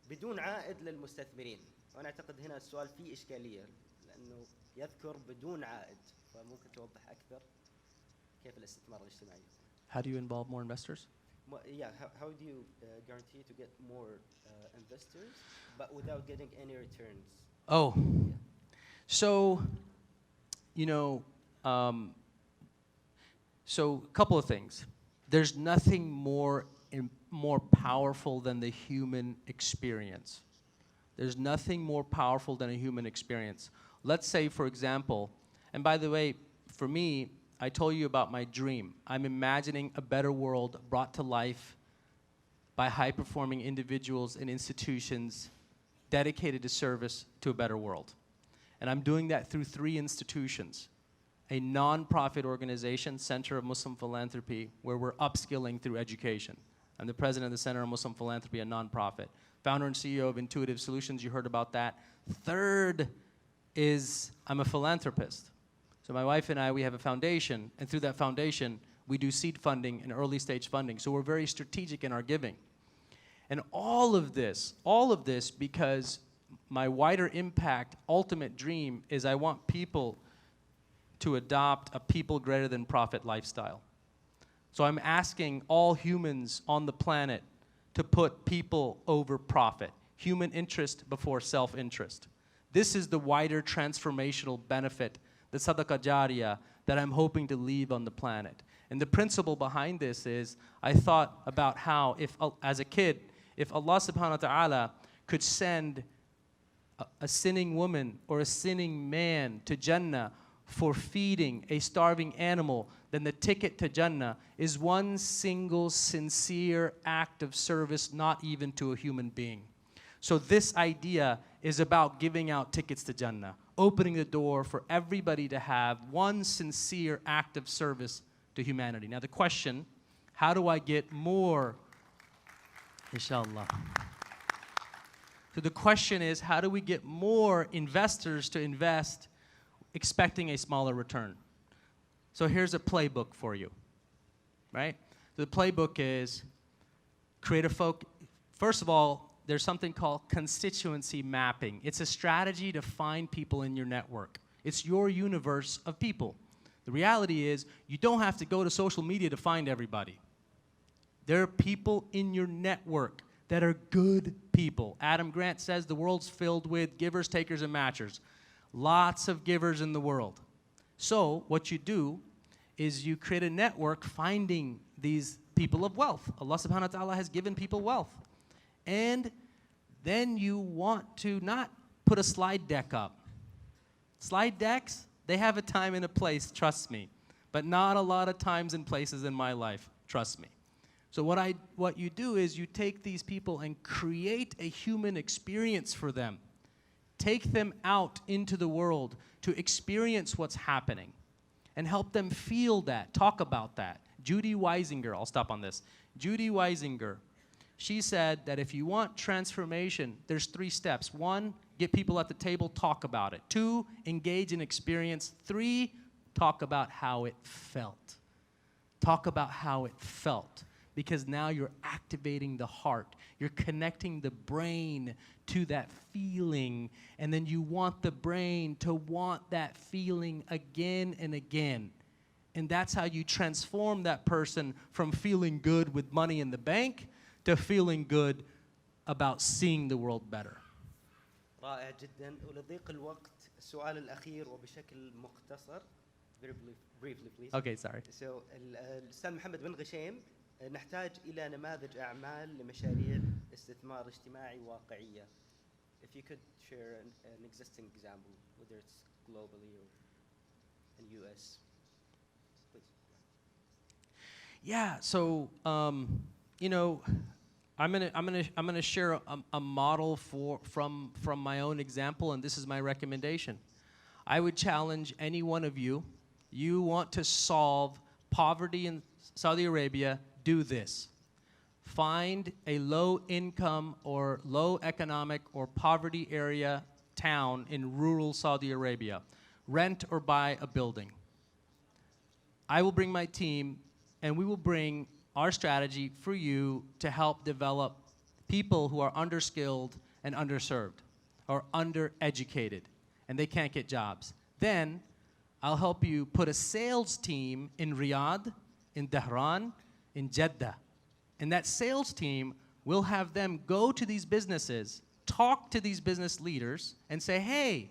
بدون عائد للمستثمرين؟ وأنا أعتقد هنا السؤال فيه إشكالية لأنه يذكر بدون عائد، فممكن توضح أكثر كيف الاستثمار الاجتماعي؟ How do you involve more investors? How do you guarantee to get more investors but without getting any returns? Oh, so, you know, so a couple of things. There's nothing more powerful than the human experience. There's nothing more powerful than a human experience. Let's say, for example, and by the way, for me, I told you about my dream. I'm imagining a better world brought to life by high-performing individuals and institutions dedicated to service to a better world. And I'm doing that through 3 institutions. A non-profit organization, Center of Muslim Philanthropy, where we're upskilling through education. I'm the president of the Center of Muslim Philanthropy, a non-profit. Founder and CEO of Intuitive Solutions, you heard about that. Third is I'm a philanthropist. So my wife and I, we have a foundation, and through that foundation, we do seed funding and early stage funding. So we're very strategic in our giving. And all of this because my wider impact, ultimate dream is I want people to adopt a people greater than profit lifestyle. So I'm asking all humans on the planet to put people over profit, human interest before self-interest. This is the wider transformational benefit, the sadaqah jariyah, that I'm hoping to leave on the planet. And the principle behind this is, I thought about how, as a kid, if Allah subhanahu wa ta'ala could send a sinning woman or a sinning man to Jannah for feeding a starving animal, then the ticket to Jannah is one single sincere act of service, not even to a human being. So this idea is about giving out tickets to Jannah, opening the door for everybody to have one sincere act of service to humanity. Now the question, how do I get more? Inshallah. So the question is, how do we get more investors to invest expecting a smaller return? So here's a playbook for you, right? The playbook is create a first of all, there's something called constituency mapping. It's a strategy to find people in your network. It's your universe of people. The reality is, you don't have to go to social media to find everybody. There are people in your network that are good people. Adam Grant says the world's filled with givers, takers, and matchers. Lots of givers in the world. So what you do is you create a network finding these people of wealth. Allah subhanahu wa ta'ala has given people wealth. And then you want to not put a slide deck up. Slide decks, they have a time and a place, trust me. But not a lot of times and places in my life, trust me. So what you do is you take these people and create a human experience for them. Take them out into the world to experience what's happening and help them feel that, talk about that, Judy Weisinger, I'll stop on this. Judy Weisinger, she said that if you want transformation, there's 3 steps. 1, get people at the table, talk about it. 2, engage in experience. 3, talk about how it felt. Talk about how it felt. Because now you're activating the heart. You're connecting the brain to that feeling. And then you want the brain to want that feeling again and again. And that's how you transform that person from feeling good with money in the bank to feeling good about seeing the world better. رائع جدا. ولضيق الوقت السؤال الأخير وبشكل مختصر. Briefly, please. Okay, sorry. So, الأستاذ محمد بن غشيم نحتاج إلى نماذج أعمال لمشاريع استثمار اجتماعي واقعية. If you could share an existing example, whether it's globally or in US, please. Yeah. So, you know, I'm gonna share a model from my own example, and this is my recommendation. I would challenge any one of you. You want to solve poverty in Saudi Arabia, do this. Find a low income or low economic or poverty area town in rural Saudi Arabia. Rent or buy a building. I will bring my team and we will bring our strategy for you to help develop people who are underskilled and underserved or undereducated and they can't get jobs. Then I'll help you put a sales team in Riyadh, in Tehran, in Jeddah. And that sales team will have them go to these businesses, talk to these business leaders, and say, hey,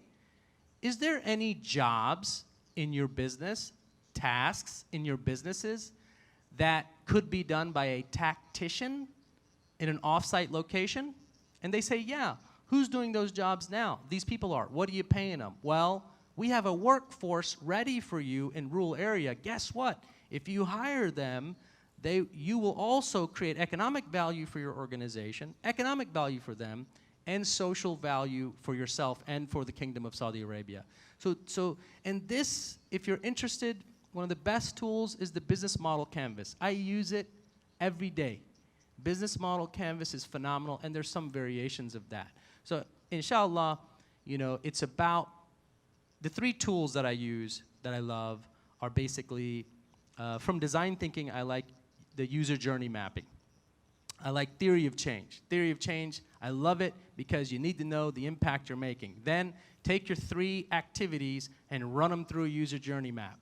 is there any jobs in your business, tasks in your businesses that could be done by a tactician in an off-site location? And they say, yeah. Who's doing those jobs now? These people are. What are you paying them? Well, we have a workforce ready for you in rural area. Guess what? If you hire them, you will also create economic value for your organization, economic value for them, and social value for yourself and for the Kingdom of Saudi Arabia. And this, if you're interested, one of the best tools is the business model canvas. I use it every day. Business model canvas is phenomenal, and there's some variations of that. So, inshallah, you know, it's about the 3 tools that I use that I love are basically from design thinking, I like the user journey mapping. I like theory of change. Theory of change, I love it because you need to know the impact you're making. Then take your 3 activities and run them through a user journey map.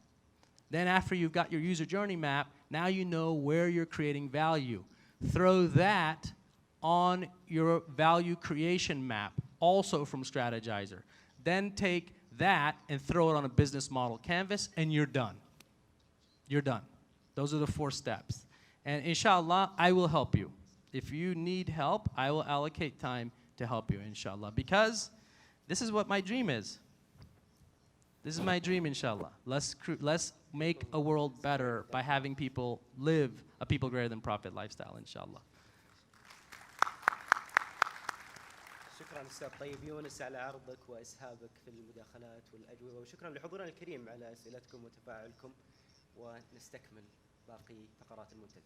Then after you've got your user journey map, now you know where you're creating value. Throw that on your value creation map, also from Strategizer. Then take that and throw it on a business model canvas, and you're done. You're done. Those are the 4 steps. And inshallah, I will help you. If you need help, I will allocate time to help you, inshallah. Because this is what my dream is. This is my dream, inshallah. Let's make a world better by having people live a people greater than profit lifestyle, inshallah. شكرا أستاذ طيب يونس على عرضك وإسهابك في المداخلات والأجوبة وشكرا لحضورنا الكريم على أسئلتكم وتفاعلكم ونستكمل باقي فقرات المنتدى.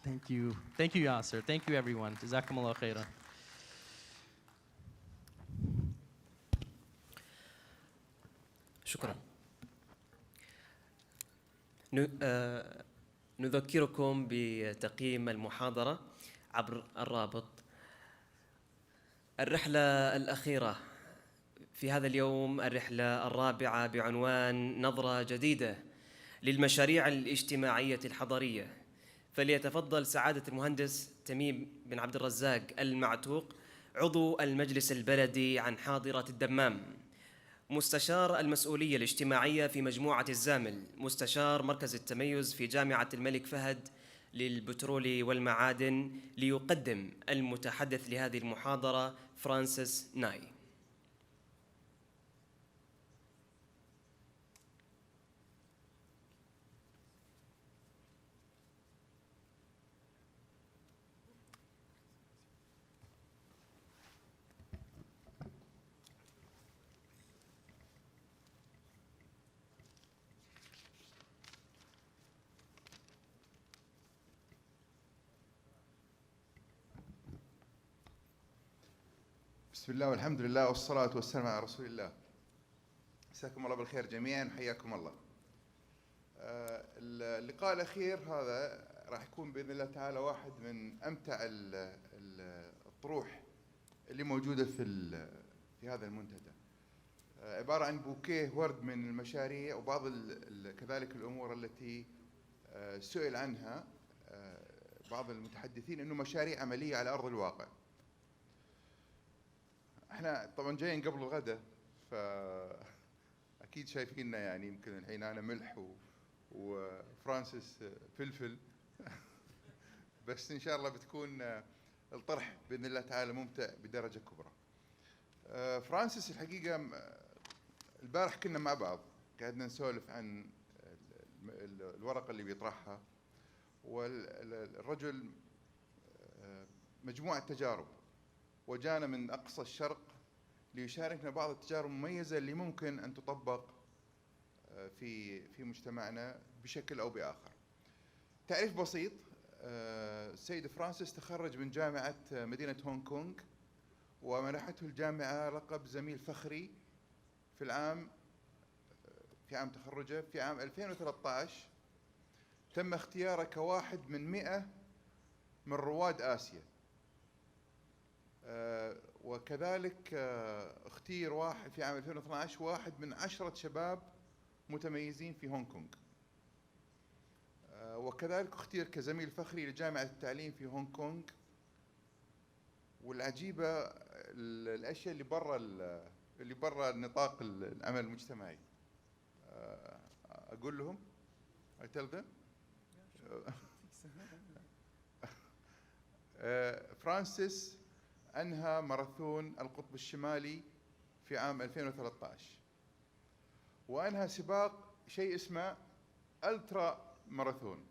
Thank you. Thank you, Yasser. Thank you, everyone. Jazakumullah khairan. شكرا. نذكركم بتقييم المحاضرة عبر الرابط. الرحلة الأخيرة في هذا اليوم الرحلة الرابعة بعنوان نظرة جديدة للمشاريع الاجتماعية الحضرية. فليتفضل سعادة المهندس تميم بن عبد الرزاق المعتوق عضو المجلس البلدي عن حاضرة الدمام، مستشار المسؤولية الاجتماعية في مجموعة الزامل، مستشار مركز التميز في جامعة الملك فهد للبترول والمعادن، ليقدم المتحدث لهذه المحاضرة فرانسيس ناي. بسم الله والحمد لله والصلاة والسلام على رسول الله. مساكم الله بالخير جميعا، حياكم الله. اللقاء الأخير هذا راح يكون بإذن الله تعالى واحد من أمتع الطروح اللي موجودة في هذا المنتدى. عبارة عن بوكيه ورد من المشاريع وبعض كذلك الأمور التي سئل عنها بعض المتحدثين إنه مشاريع عملية على أرض الواقع. احنا طبعا جايين قبل الغداء، فاكيد شايفيننا يعني يمكن الحين انا ملح وفرانسيس فلفل بس ان شاء الله بتكون الطرح باذن الله تعالى ممتع بدرجه كبرى. فرانسيس الحقيقه البارح كنا مع بعض قعدنا نسولف عن الورقه اللي بيطرحها، والرجل مجموعه تجارب وجانا من أقصى الشرق ليشاركنا بعض التجارب المميزة اللي ممكن أن تطبق في مجتمعنا بشكل أو بآخر. تعريف بسيط: السيد فرانسيس تخرج من جامعة مدينة هونغ كونغ، ومنحته الجامعة لقب زميل فخري في عام تخرجه. في عام 2013 تم اختياره كواحد من 100 من رواد آسيا، وكذلك اختير واحد في عام 2012 واحد من 10 شباب متميزين في هونغ كونغ، وكذلك اختير كزميل فخري لجامعة التعليم في هونغ كونغ. والعجيبة الأشياء اللي برا نطاق العمل المجتمعي. أقول لهم I tell them فرانسيس أنهى ماراثون القطب الشمالي في عام 2013، وأنهى سباق شيء اسمه ألترا ماراثون،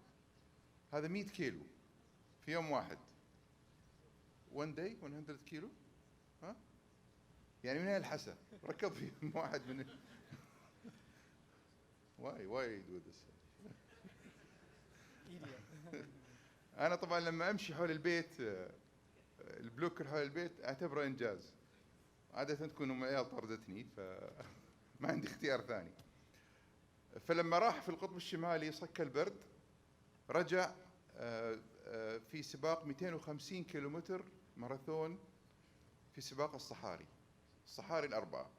هذا 100 كيلو في يوم واحد. one day 100 كيلو، ها؟ يعني من هي الحسا ركض في يوم واحد من why do this؟ أنا طبعا لما أمشي حول البيت البلوك حول البيت اعتبره انجاز. عاده تكون ام عيال طردتني فما عندي اختيار ثاني. فلما راح في القطب الشمالي صك البرد، رجع في سباق 250 كيلومتر ماراثون في سباق الصحاري الأربعة،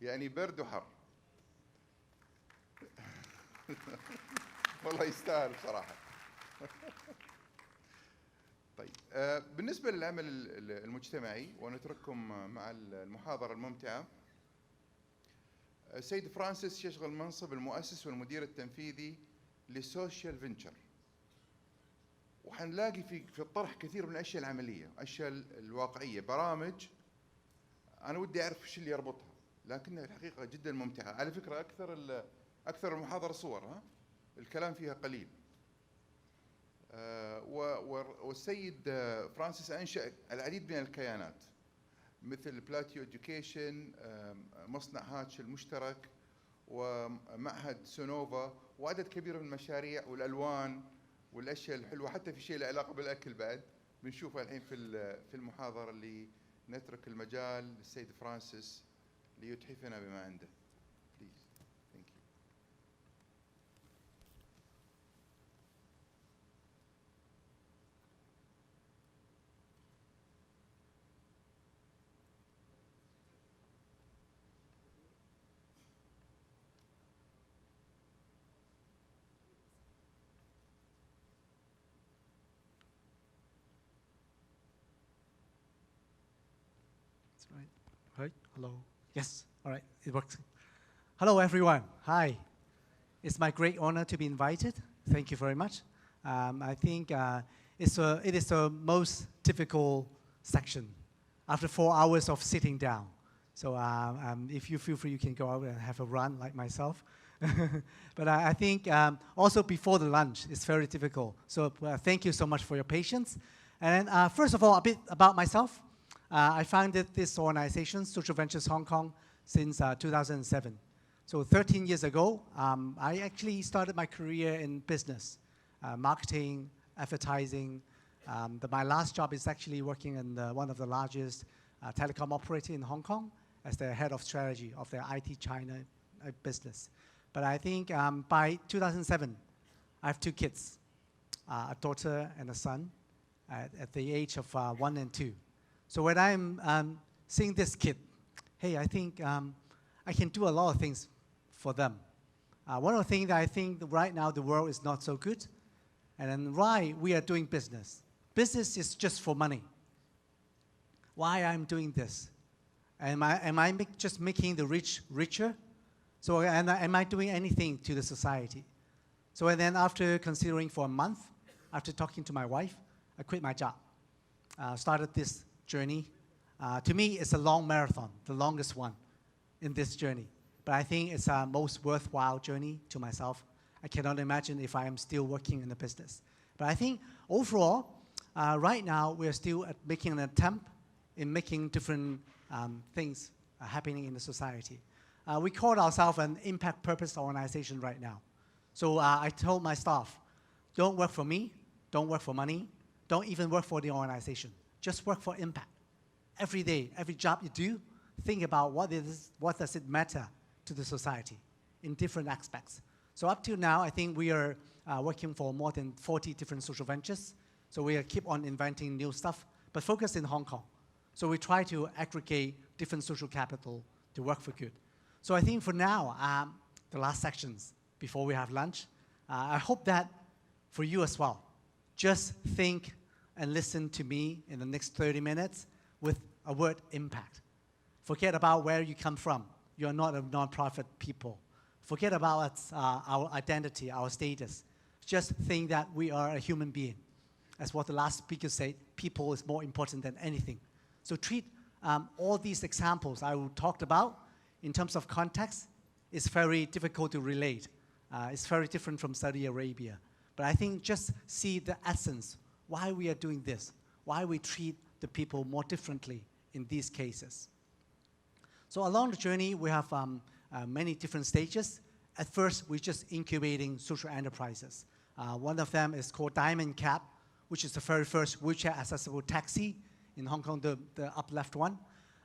يعني برد وحر. والله يستاهل بصراحة. طيب، بالنسبة للعمل المجتمعي، ونترككم مع المحاضرة الممتعة. السيد فرانسيس يشغل منصب المؤسس والمدير التنفيذي لسوشيال فينتشر، وحنلاقي في الطرح كثير من الأشياء العملية، الأشياء الواقعية، برامج أنا ودي أعرف إيش اللي يربطها، لكنها الحقيقة جدا ممتعة. على فكرة أكثر المحاضرة صور، ها؟ الكلام فيها قليل. والسيد فرانسيس أنشأ العديد من الكيانات مثل بلاتيو إديوكيشن، مصنع هاتش المشترك، ومعهد سونوفا، وعدد كبير من المشاريع والألوان والأشياء الحلوة، حتى في شيء له علاقة بالأكل بعد بنشوفها الحين في المحاضرة اللي نترك المجال للسيد فرانسيس ليتحفنا بما عنده. Right. Hello. Yes. All right. It works. Hello, everyone. Hi. It's my great honor to be invited. Thank you very much. I think it is the most difficult section after 4 hours of sitting down. So if you feel free, you can go out and have a run like myself. But I think also before the lunch, it's very difficult. So thank you so much for your patience. And first of all, a bit about myself. I founded this organization, Social Ventures Hong Kong, since 2007. So 13 years ago, I actually started my career in business, marketing, advertising. My last job is actually working in one of the largest telecom operator in Hong Kong as the head of strategy of their IT China business. But I think by 2007, I have 2 kids, a daughter and a son at the age of 1 and 2. So when I'm seeing this kid, hey, I think I can do a lot of things for them. One of the things that I think right now the world is not so good, and then why we are doing business. Business is just for money. Why I'm doing this? Am I just making the rich richer? So am I doing anything to the society? So and then after considering for a month, after talking to my wife, I quit my job. Started this journey. To me, it's a long marathon, the longest one in this journey. But I think it's a most worthwhile journey to myself. I cannot imagine if I am still working in the business. But I think overall, right now, we are still making an attempt in making different things happening in the society. We call ourselves an impact purpose organization right now. So I told my staff, don't work for me, don't work for money, don't even work for the organization. Just work for impact. Every day, every job you do, think about what does it matter to the society in different aspects. So up till now, I think we are working for more than 40 different social ventures. So we keep on inventing new stuff, but focus in Hong Kong. So we try to aggregate different social capital to work for good. So I think for now, the last sections before we have lunch, I hope that for you as well, just think and listen to me in the next 30 minutes with a word impact. Forget about where you come from. You are not a non-profit people. Forget about our identity, our status. Just think that we are a human being. As what the last speaker said, people is more important than anything. So treat all these examples I talked about in terms of context. It's very difficult to relate. It's very different from Saudi Arabia. But I think just see the essence, why we are doing this, why we treat the people more differently in these cases. So along the journey, we have many different stages. At first, we're just incubating social enterprises. One of them is called Diamond Cab, which is the very first wheelchair-accessible taxi in Hong Kong, the up left one.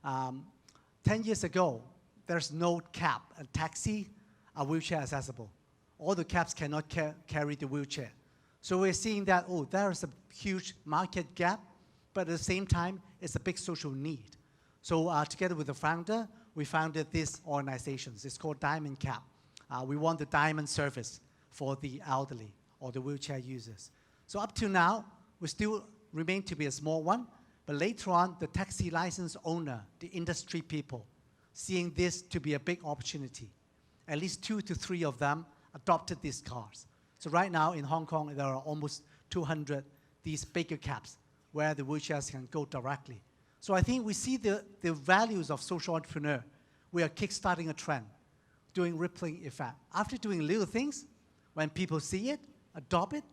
10 years ago, there's no cab, a taxi, a wheelchair accessible. All the cabs cannot carry the wheelchair. So we're seeing that, oh, there's a huge market gap, but at the same time, it's a big social need. So together with the founder, we founded these organizations. It's called Diamond Cab. We want the diamond service for the elderly or the wheelchair users. So up to now, we still remain to be a small one, but later on, the taxi license owner, the industry people, seeing this to be a big opportunity. At least 2 to 3 of them adopted these cars. So right now in Hong Kong, there are almost 200 these bigger cabs where the wheelchairs can go directly. So I think we see the values of social entrepreneur. We are kickstarting a trend, doing rippling effect. After doing little things, when people see it, adopt it,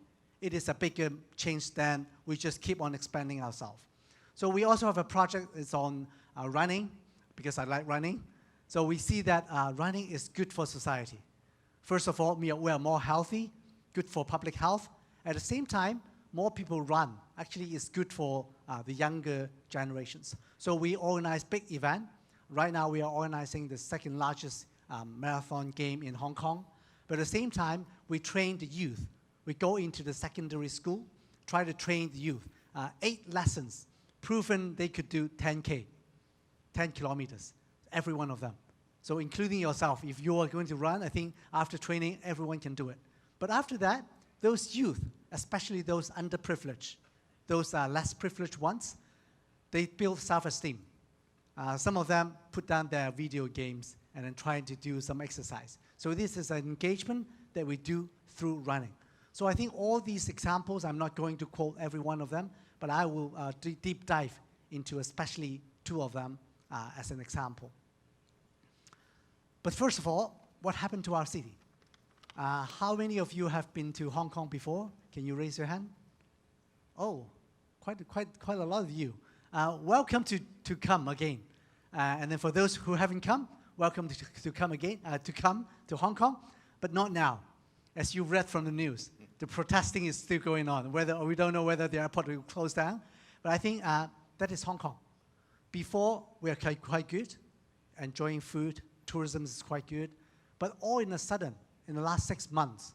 it is a bigger change than we just keep on expanding ourselves. So we also have a project that's on running, because I like running. So we see that running is good for society. First of all, we are more healthy, good for public health. At the same time, more people run. Actually, it's good for the younger generations. So we organize big event. Right now, we are organizing the second largest marathon game in Hong Kong. But at the same time, we train the youth. We go into the secondary school, try to train the youth. 8 lessons, proven they could do 10K, 10 kilometers, every one of them. So including yourself, if you are going to run, I think after training, everyone can do it. But after that, those youth, especially those underprivileged, those less privileged ones, they build self-esteem. Some of them put down their video games and then try to do some exercise. So this is an engagement that we do through running. So I think all these examples, I'm not going to quote every one of them, but I will deep dive into especially 2 of them as an example. But first of all, what happened to our city? How many of you have been to Hong Kong before? Can you raise your hand? Oh, quite a lot of you. Welcome to come again. And then for those who haven't come, welcome to come again, to come to Hong Kong, but not now. As you read from the news, the protesting is still going on. We don't know whether the airport will close down, but I think that is Hong Kong. Before, we are quite good, enjoying food, tourism is quite good, but all in a sudden, in the last 6 months,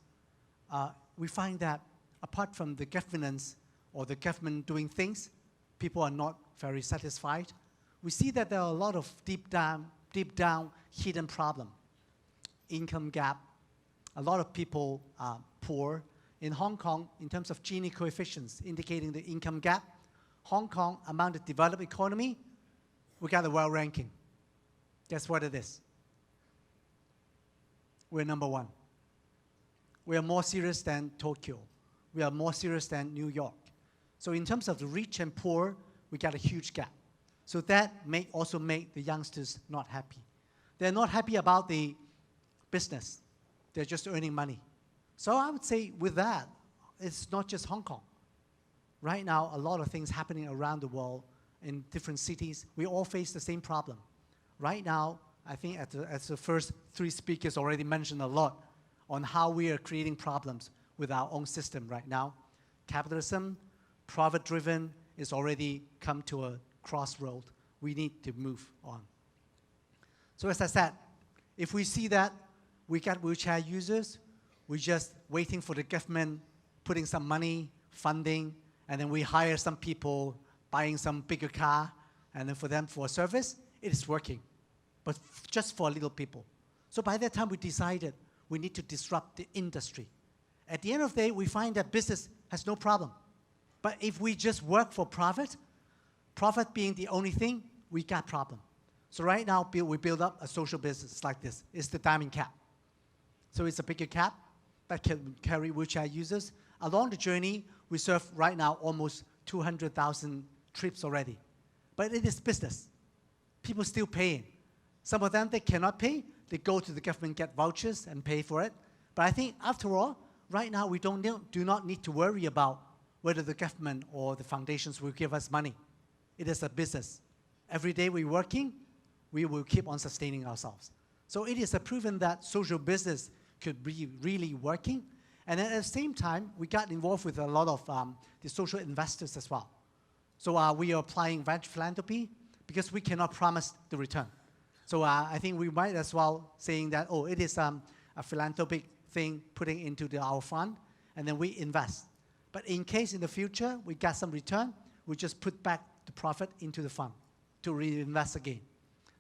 we find that apart from the governance or the government doing things, people are not very satisfied. We see that there are a lot of deep down hidden problem. Income gap, a lot of people are poor. In Hong Kong, in terms of Gini coefficients indicating the income gap, Hong Kong, among the developed economy, we got a well ranking. Guess what it is? We're number 1. We are more serious than Tokyo. We are more serious than New York. So in terms of the rich and poor, we got a huge gap. So that may also make the youngsters not happy. They're not happy about the business. They're just earning money. So I would say with that, it's not just Hong Kong. Right now, a lot of things happening around the world in different cities. We all face the same problem. Right now, I think as the first 3 speakers already mentioned a lot on how we are creating problems with our own system right now. Capitalism, profit-driven, is already come to a crossroad. We need to move on. So as I said, if we see that we got wheelchair users, we're just waiting for the government putting some money, funding, and then we hire some people buying some bigger car, and then for them for a service, it is working, but just for little people. So by that time, we decided we need to disrupt the industry. At the end of the day, we find that business has no problem. But if we just work for profit, profit being the only thing, we got problem. So right now, we build up a social business like this. It's the diamond cap. So it's a bigger cap that can carry wheelchair users. Along the journey, we serve right now almost 200,000 trips already. But it is business. People still paying. Some of them, they cannot pay. They go to the government, get vouchers, and pay for it. But I think, after all, right now, we do not need to worry about whether the government or the foundations will give us money. It is a business. Every day we're working, we will keep on sustaining ourselves. So it is a proven that social business could be really working. And then at the same time, we got involved with a lot of the social investors as well. So we are applying venture philanthropy because we cannot promise the return. So I think we might as well saying that, oh, it is a philanthropic thing putting into our fund, and then we invest. But in case in the future we got some return, we just put back the profit into the fund to reinvest again.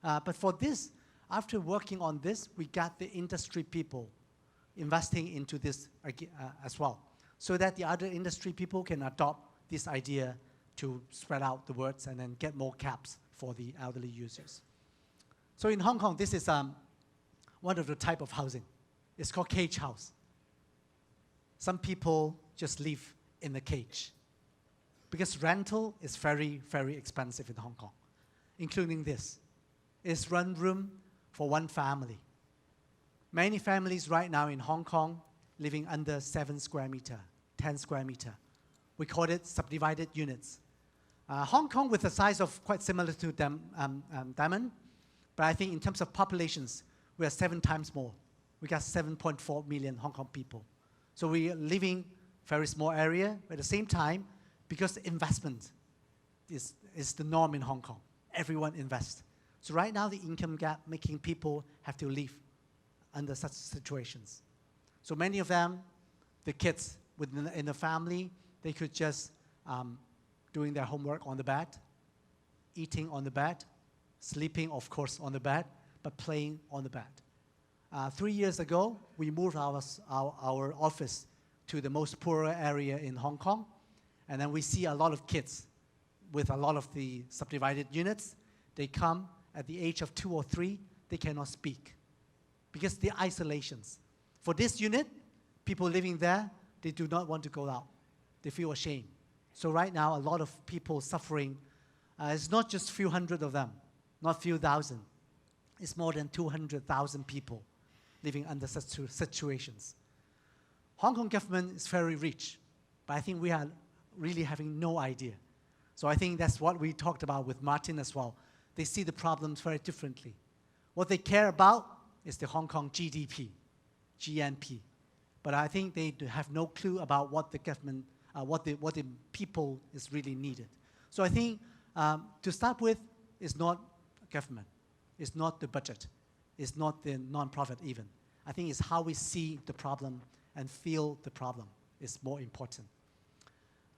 But for this, after working on this, we got the industry people investing into this as well, so that the other industry people can adopt this idea to spread out the words and then get more caps for the elderly users. So in Hong Kong, this is one of the type of housing. It's called cage house. Some people just live in the cage because rental is very, very expensive in Hong Kong, including this. It's one room for one family. Many families right now in Hong Kong living under 7 square meter, 10 square meter. We call it subdivided units. Hong Kong with a size of quite similar to Diamond, but I think in terms of populations, we are 7 times more. We got 7.4 million Hong Kong people. So we are living very small area, but at the same time, because investment is the norm in Hong Kong. Everyone invests. So right now, the income gap making people have to live under such situations. So many of them, the kids in the family, they could just doing their homework on the bed, eating on the bed, sleeping, of course, on the bed, but playing on the bed. 3 years ago, we moved our office to the most poorer area in Hong Kong, and then we see a lot of kids with a lot of the subdivided units. They come at the age of 2 or 3, they cannot speak because the isolations. For this unit, people living there, they do not want to go out. They feel ashamed. So right now, a lot of people suffering. It's not just a few hundred of them, not a few thousand. It's more than 200,000 people living under such situations. Hong Kong government is very rich, but I think we are really having no idea. So I think that's what we talked about with Martin as well. They see the problems very differently. What they care about is the Hong Kong GDP, GNP. But I think they have no clue about what the government, what the people is really needed. So I think to start with, is not government, it's not the budget, it's not the non-profit even. I think it's how we see the problem and feel the problem is more important.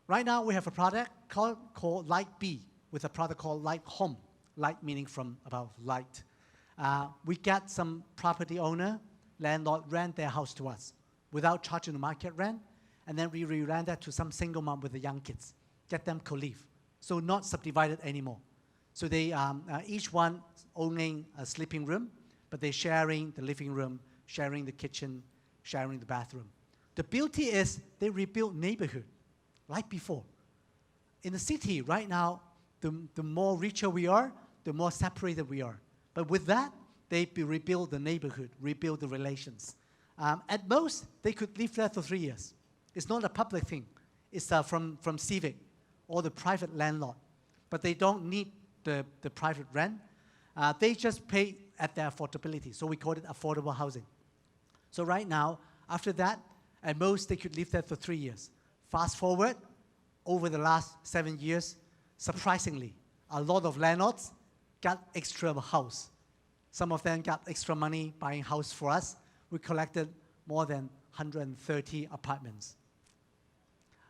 Right now, we have a product called Light B with a product called Light Home. Light meaning from about light. We get some property owner, landlord rent their house to us without charging the market rent, and then we re-rent that to some single mom with the young kids, get them co-live. So not subdivided anymore. So they each one owning a sleeping room, but they're sharing the living room, sharing the kitchen, sharing the bathroom. The beauty is they rebuild neighborhood like before. In the city right now, the more richer we are, the more separated we are. But with that, they rebuild the neighborhood, rebuild the relations. At most, they could live there for 3 years. It's not a public thing. It's from civic or the private landlord. But they don't need the private rent. They just pay at their affordability. So we call it affordable housing. So right now, after that, at most, they could live there for 3 years. Fast forward, over the last 7 years, surprisingly, a lot of landlords got extra house. Some of them got extra money buying house for us. We collected more than 130 apartments.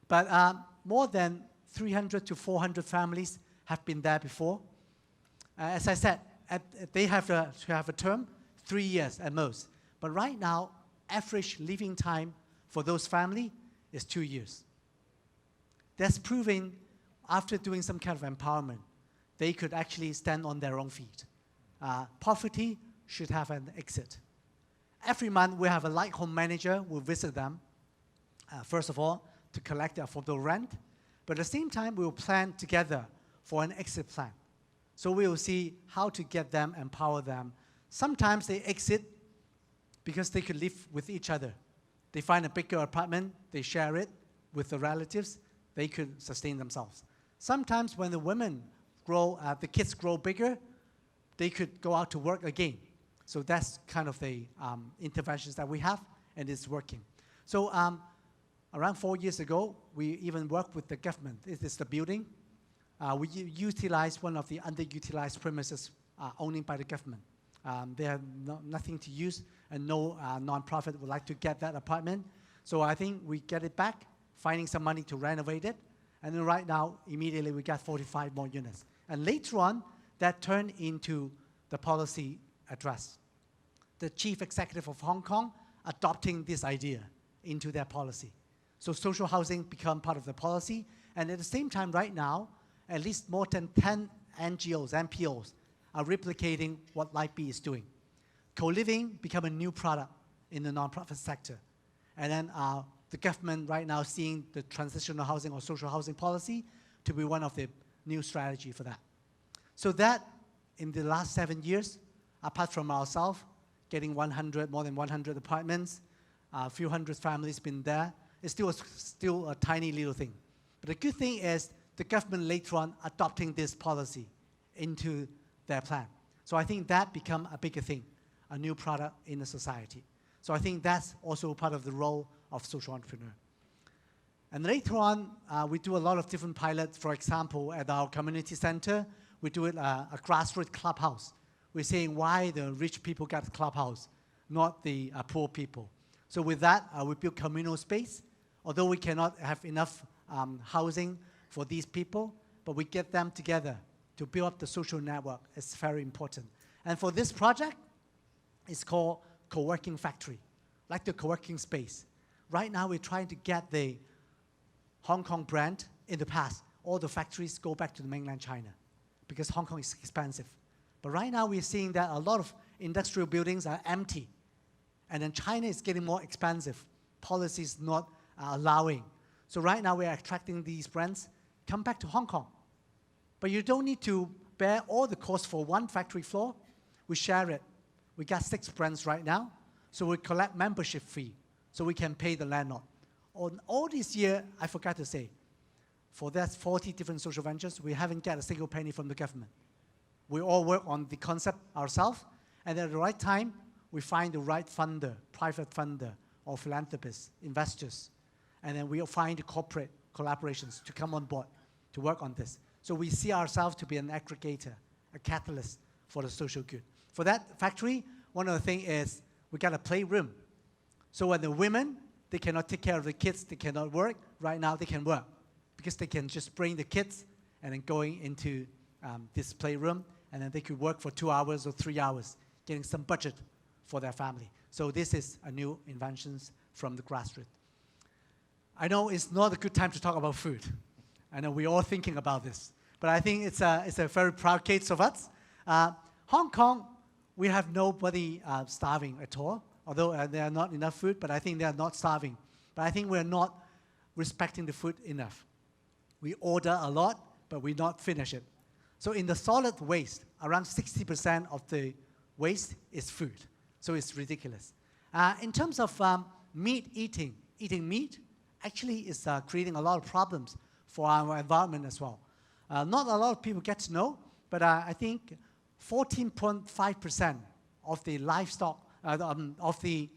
But more than 300 to 400 families have been there before. As I said, they have to have a term, 3 years at most. But right now, average living time for those families is 2 years. That's proving after doing some kind of empowerment, they could actually stand on their own feet. Poverty should have an exit. Every month, we have a Light Home manager who will visit them, first of all, to collect the affordable rent. But at the same time, we will plan together for an exit plan. So we will see how to get them, empower them. Sometimes they exit because they could live with each other. They find a bigger apartment, they share it with the relatives, they could sustain themselves. Sometimes when the women grow, the kids grow bigger, they could go out to work again. So that's kind of the interventions that we have, and it's working. So around 4 years ago, we even worked with the government. It is the building. We utilized one of the underutilized premises owned by the government. They have nothing to use, and no nonprofit would like to get that apartment. So I think we get it back, finding some money to renovate it. And then right now, immediately we got 45 more units. And later on, that turned into the policy address. The chief executive of Hong Kong adopting this idea into their policy. So social housing become part of the policy. And at the same time, right now, at least more than 10 NGOs, NPOs, are replicating what Light B is doing. Co-living become a new product in the nonprofit sector. And then the government right now seeing the transitional housing or social housing policy to be one of the new strategy for that. So that, in the last 7 years, apart from ourselves, getting more than 100 apartments, a few hundred families been there, it's still a tiny little thing. But the good thing is the government later on adopting this policy into their plan. So I think that become a bigger thing, a new product in the society. So I think that's also part of the role of social entrepreneur. And later on, we do a lot of different pilots. For example, at our community center, we do it a grassroots clubhouse. We're saying why the rich people get the clubhouse, not the poor people. So with that, we build communal space. Although we cannot have enough housing for these people, but we get them together to build up the social network. It's very important. And for this project, it's called Co-working Factory, like the co-working space. Right now, we're trying to get the Hong Kong brand. In the past, all the factories go back to the mainland China because Hong Kong is expensive. But right now, we're seeing that a lot of industrial buildings are empty. And then China is getting more expensive. Policy is not allowing. So right now, we're attracting these brands. Come back to Hong Kong. But you don't need to bear all the cost for one factory floor. We share it. We got 6 brands right now. So we collect membership fee so we can pay the landlord. On all this year, I forgot to say, for that 40 different social ventures, we haven't got a single penny from the government. We all work on the concept ourselves, and at the right time, we find the right funder, private funder, or philanthropists, investors, and then we'll find the corporate collaborations to come on board to work on this. So we see ourselves to be an aggregator, a catalyst for the social good. For that factory, one of the things is we got a playroom. So when the women, they cannot take care of the kids, they cannot work, right now they can work because they can just bring the kids and then going into this playroom, and then they could work for 2 hours or 3 hours, getting some budget for their family. So this is a new inventions from the grassroots. I know it's not a good time to talk about food. I know we're all thinking about this, but I think it's a very proud case of us. Hong Kong, we have nobody starving at all, although there are not enough food, but I think they are not starving. But I think we're not respecting the food enough. We order a lot, but we not finish it. So in the solid waste, around 60% of the waste is food. So it's ridiculous. In terms of meat eating meat actually is creating a lot of problems for our environment as well. Not a lot of people get to know, but I think 14.5% of the livestock, of the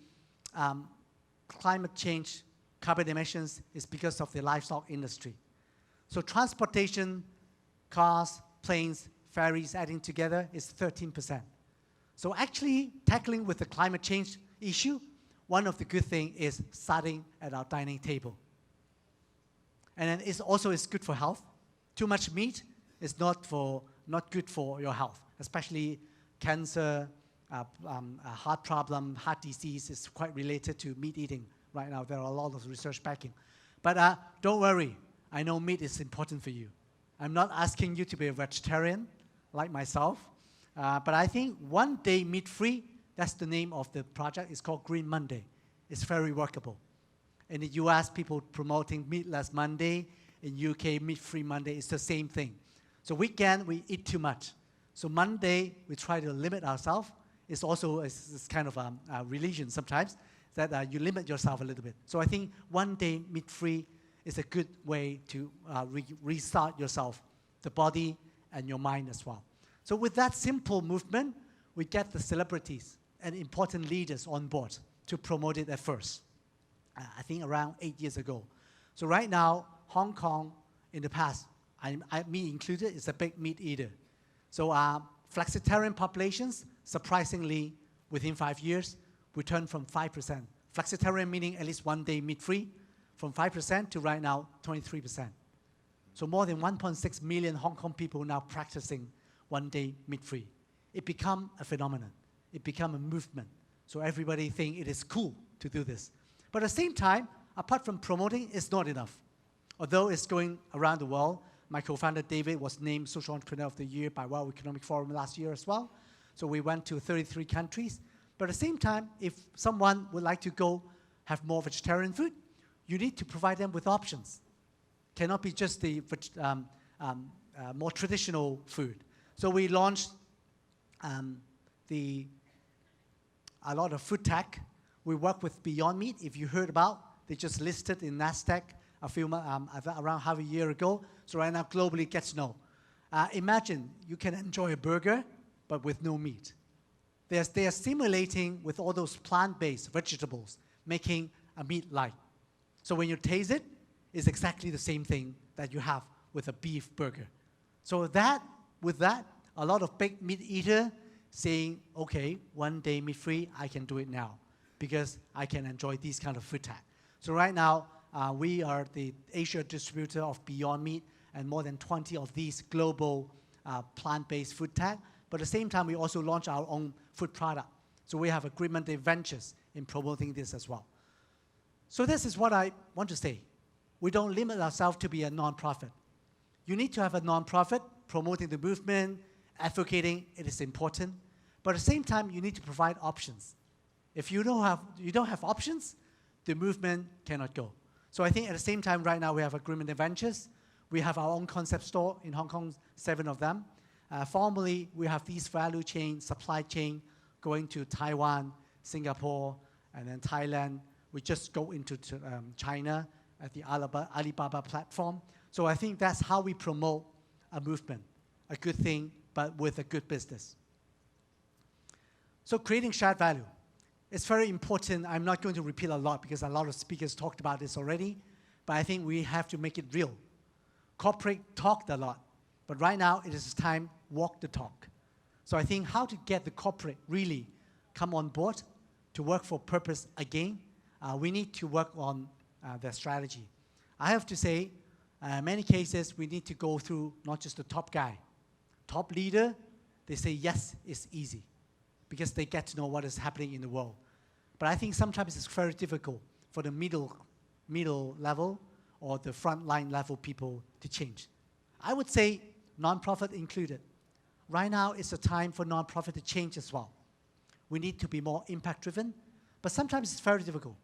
climate change carbon emissions is because of the livestock industry. So transportation, cars, planes, ferries adding together is 13%. So actually tackling with the climate change issue, one of the good things is starting at our dining table. And then it's also good for health. Too much meat is not good for your health, especially cancer, heart problem, heart disease is quite related to meat eating right now. There are a lot of research backing. But don't worry, I know meat is important for you. I'm not asking you to be a vegetarian like myself, but I think one day meat-free, that's the name of the project. It's called Green Monday. It's very workable. In the US, people promoting Meatless Monday. In UK, Meat-Free Monday. It's the same thing. So weekend, we eat too much. So Monday, we try to limit ourselves. It's also it's kind of a religion sometimes, that you limit yourself a little bit. So I think one day meat-free is a good way to restart yourself, the body and your mind as well. So with that simple movement, we get the celebrities and important leaders on board to promote it at first. I think around 8 years ago. So right now, Hong Kong, in the past, me included, is a big meat eater. So flexitarian populations, surprisingly, within 5 years, we turned from 5%. Flexitarian meaning at least one day meat-free, from 5% to right now 23%. So more than 1.6 million Hong Kong people now practicing one day meat-free. It become a phenomenon. It become a movement. So everybody think it is cool to do this. But at the same time, apart from promoting, it's not enough. Although it's going around the world, my co-founder David was named Social Entrepreneur of the Year by World Economic Forum last year as well. So we went to 33 countries. But at the same time, if someone would like to go have more vegetarian food, you need to provide them with options. Cannot be just the more traditional food. So we launched a lot of food tech. We work with Beyond Meat, if you heard about. They just listed in NASDAQ around half a year ago. So right now, globally, gets known. Imagine you can enjoy a burger, but with no meat. They are simulating with all those plant-based vegetables, making a meat-like. So when you taste it, it's exactly the same thing that you have with a beef burger. So with that, a lot of big meat eaters saying, okay, one day meat-free, I can do it now because I can enjoy these kind of food tech. So right now, we are the Asia distributor of Beyond Meat and more than 20 of these global plant-based food tech. But at the same time, we also launch our own food product. So we have agreement ventures in promoting this as well. So this is what I want to say. We don't limit ourselves to be a nonprofit. You need to have a nonprofit promoting the movement, advocating, it is important. But at the same time, you need to provide options. If you don't have options, the movement cannot go. So I think at the same time, right now, we have agreement ventures. We have our own concept store in Hong Kong, 7 of them. Formally, we have these value chain, supply chain, going to Taiwan, Singapore, and then Thailand. We just go into China at the Alibaba platform. So I think that's how we promote a movement, a good thing, but with a good business. So creating shared value. It's very important. I'm not going to repeat a lot because a lot of speakers talked about this already, but I think we have to make it real. Corporate talked a lot, But right now, it is time walk the talk. So I think how to get the corporate really come on board to work for purpose again, we need to work on their strategy. I have to say, many cases, we need to go through not just the top guy. Top leader, they say, yes, it's easy, because they get to know what is happening in the world. But I think sometimes it's very difficult for the middle level or the frontline level people to change. I would say nonprofit included. Right now, it's a time for nonprofit to change as well. We need to be more impact-driven, but sometimes it's very difficult.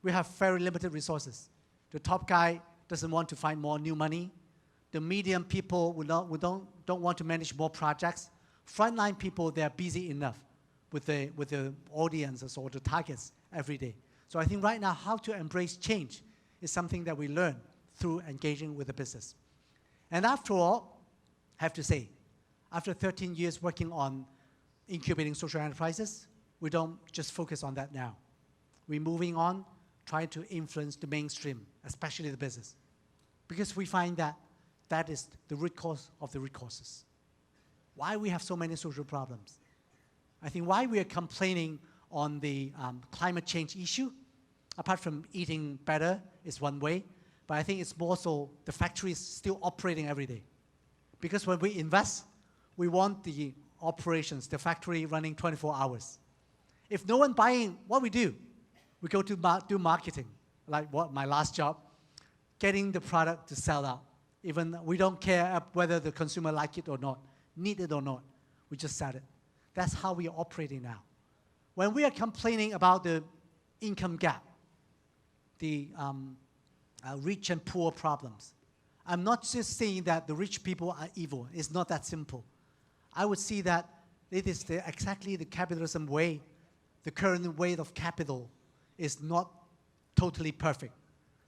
We have very limited resources. The top guy doesn't want to find more new money. The medium people don't want to manage more projects. Frontline people, they're busy enough with the audiences or the targets every day. So I think right now, how to embrace change is something that we learn through engaging with the business. And after all, I have to say, after 13 years working on incubating social enterprises, we don't just focus on that now. We're moving on, trying to influence the mainstream, especially the business, because we find that that is the root cause of the root causes. Why we have so many social problems. I think why we are complaining on the climate change issue, apart from eating better is one way, but I think it's more so the factory is still operating every day. Because when we invest, we want the operations, the factory running 24 hours. If no one buying, what we do? We go to do marketing, like what my last job, getting the product to sell out. Even we don't care whether the consumer like it or not, need it or not, we just sell it. That's how we are operating now. When we are complaining about the income gap, the rich and poor problems, I'm not just saying that the rich people are evil. It's not that simple. I would see that it is exactly the capitalism way, the current way of capital is not totally perfect.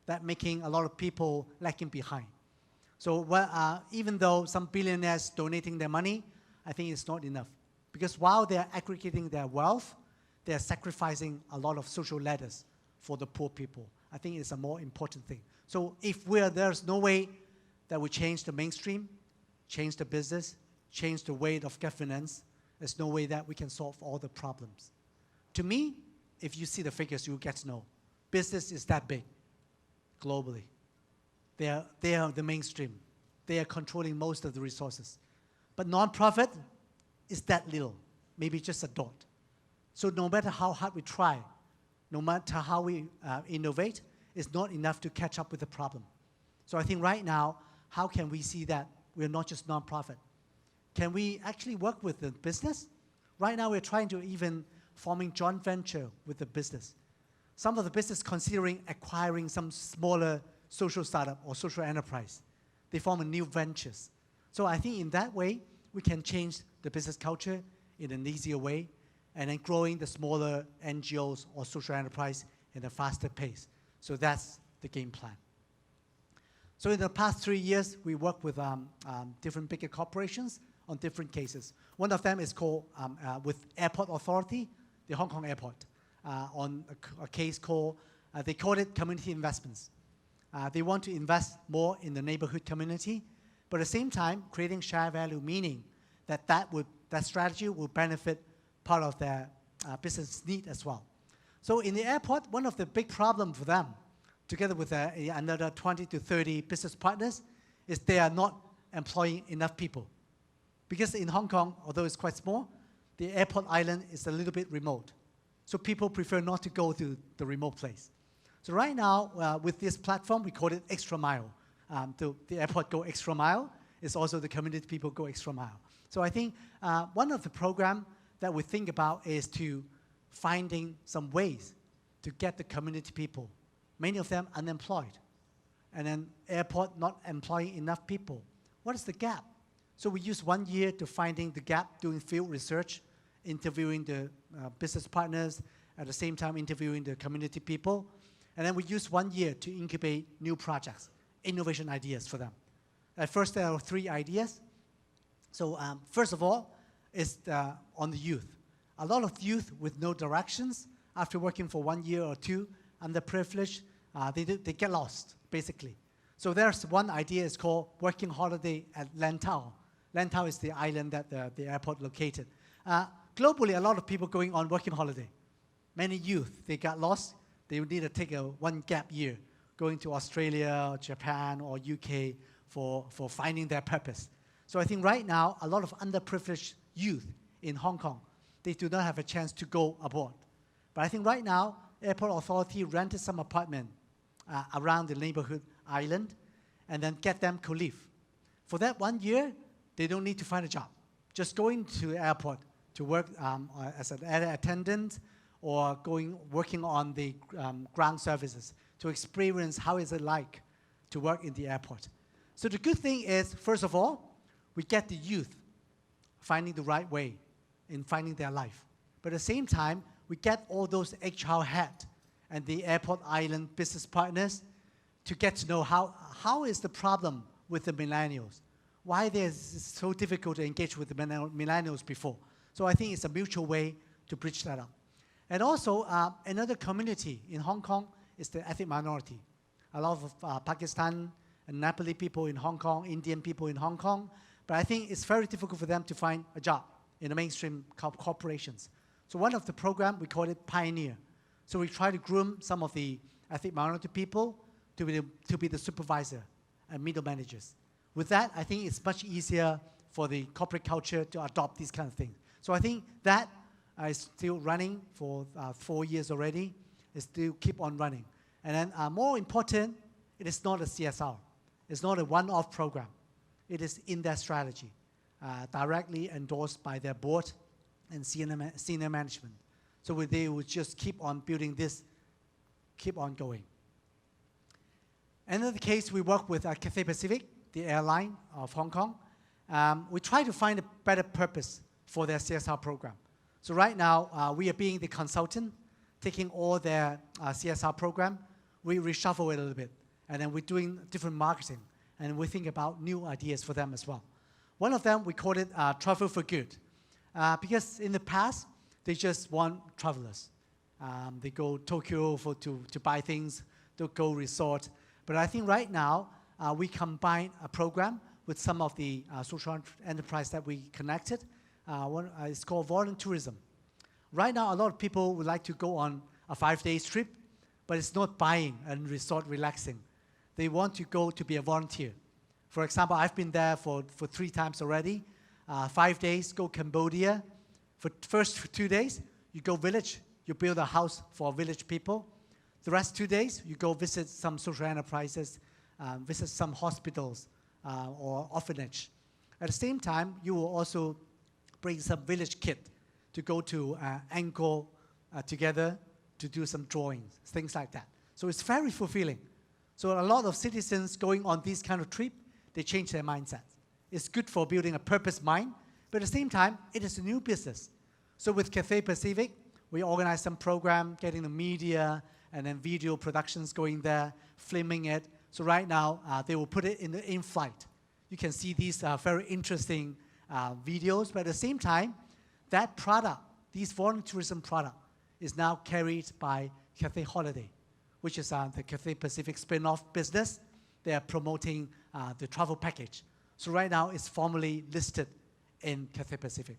That making a lot of people lagging behind. So even though some billionaires donating their money, I think it's not enough. Because while they're aggregating their wealth, they're sacrificing a lot of social ladders for the poor people. I think it's a more important thing. So if there's no way that we change the mainstream, change the business, change the way of governance, there's no way that we can solve all the problems. To me, if you see the figures, you'll get to know. Business is that big, globally. They are the mainstream. They are controlling most of the resources. But nonprofit is that little, maybe just a dot. So no matter how hard we try, no matter how we innovate, it's not enough to catch up with the problem. So I think right now, how can we see that we're not just nonprofit? Can we actually work with the business? Right now, we're trying to even forming joint venture with the business. Some of the business considering acquiring some smaller social startup or social enterprise. They form a new ventures. So I think in that way, we can change the business culture in an easier way, and then growing the smaller NGOs or social enterprise in a faster pace. So that's the game plan. So in the past 3 years, we worked with different bigger corporations on different cases. One of them is called, with Airport Authority, the Hong Kong Airport, on a case called, they call it community investments. They want to invest more in the neighborhood community, but at the same time, creating share value, meaning that that strategy will benefit part of their business need as well. So in the airport, one of the big problems for them, together with another 20 to 30 business partners, is they are not employing enough people. Because in Hong Kong, although it's quite small, the airport island is a little bit remote. So people prefer not to go to the remote place. So right now, with this platform, we call it Extra Mile. The airport go extra mile. It's also the community people go extra mile. So I think one of the programs that we think about is to finding some ways to get the community people, many of them unemployed, and then airport not employing enough people. What is the gap? So we use 1 year to finding the gap, doing field research, interviewing the business partners, at the same time interviewing the community people. And then we use 1 year to incubate new projects, innovation ideas for them. At first, there are 3 ideas. So first of all, is on the youth. A lot of youth with no directions, after working for 1 year or 2, underprivileged, they get lost, basically. So there's one idea, it's called working holiday at Lantau. Lantau is the island that the airport located. Globally, a lot of people going on working holiday. Many youth, they got lost. They would need to take one gap year, going to Australia, or Japan, or UK for finding their purpose. So I think right now, a lot of underprivileged youth in Hong Kong, they do not have a chance to go abroad. But I think right now, Airport Authority rented some apartment around the neighborhood island and then get them to leave. For that 1 year, they don't need to find a job. Just going to the airport to work as an air attendant or working on the ground services to experience how is it like to work in the airport. So the good thing is, first of all, we get the youth finding the right way in finding their life. But at the same time, we get all those HR head and the airport island business partners to get to know how is the problem with the millennials, why they're so difficult to engage with the millennials before. So I think it's a mutual way to bridge that up. And also, another community in Hong Kong is the ethnic minority. A lot of Pakistan and Nepali people in Hong Kong, Indian people in Hong Kong, but I think it's very difficult for them to find a job in the mainstream corporations. So one of the program, we call it Pioneer. So we try to groom some of the ethnic minority people to be the supervisor and middle managers. With that, I think it's much easier for the corporate culture to adopt these kind of things. So I think that is still running for 4 years already. It still keep on running. And then more important, it is not a CSR. It's not a one-off program. It is in their strategy, directly endorsed by their board and senior management. So they will just keep on building this, keep on going. Another case, we work with Cathay Pacific, the airline of Hong Kong. We try to find a better purpose for their CSR program. So right now, we are being the consultant, taking all their CSR program. We reshuffle it a little bit, and then we're doing different marketing, and we think about new ideas for them as well. One of them, we call it Travel for Good, because in the past, they just want travelers. They go Tokyo to buy things, to go resort. But I think right now, we combine a program with some of the social enterprise that we connected. It's called volunteerism. Right now, a lot of people would like to go on a 5-day trip, but it's not buying and resort relaxing. They want to go to be a volunteer. For example, I've been there for 3 times already. 5 days, go Cambodia. For first 2 days, you go village. You build a house for village people. The rest 2 days, you go visit some social enterprises, visit some hospitals or orphanage. At the same time, you will also bring some village kid to go to Angkor together to do some drawings, things like that. So it's very fulfilling. So a lot of citizens going on this kind of trip, they change their mindset. It's good for building a purpose mind, but at the same time, it is a new business. So with Cathay Pacific, we organize some program, getting the media and then video productions going there, filming it. So right now, they will put it in flight. You can see these very interesting videos, but at the same time, that product, this volunteerism product, is now carried by Cathay Holiday, which is the Cathay Pacific spin-off business. They are promoting the travel package. So right now, it's formally listed in Cathay Pacific.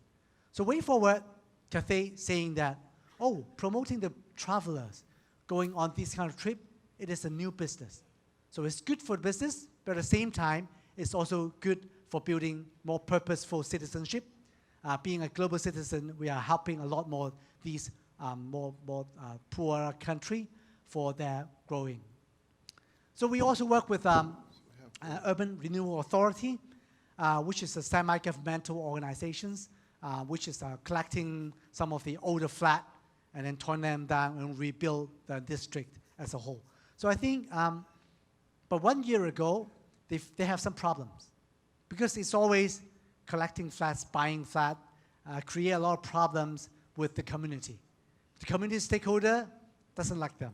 So way forward, Cathay saying that, oh, promoting the travelers going on this kind of trip, it is a new business. So it's good for business, but at the same time, it's also good for building more purposeful citizenship. Being a global citizen, we are helping a lot more these more poorer country for their growing. So we also work with Urban Renewal Authority, which is a semi-governmental organizations, which is collecting some of the older flat and then torn them down and rebuild the district as a whole. So I think, but 1 year ago, they have some problems because it's always collecting flats, buying flat, create a lot of problems with the community. The community stakeholder doesn't like them.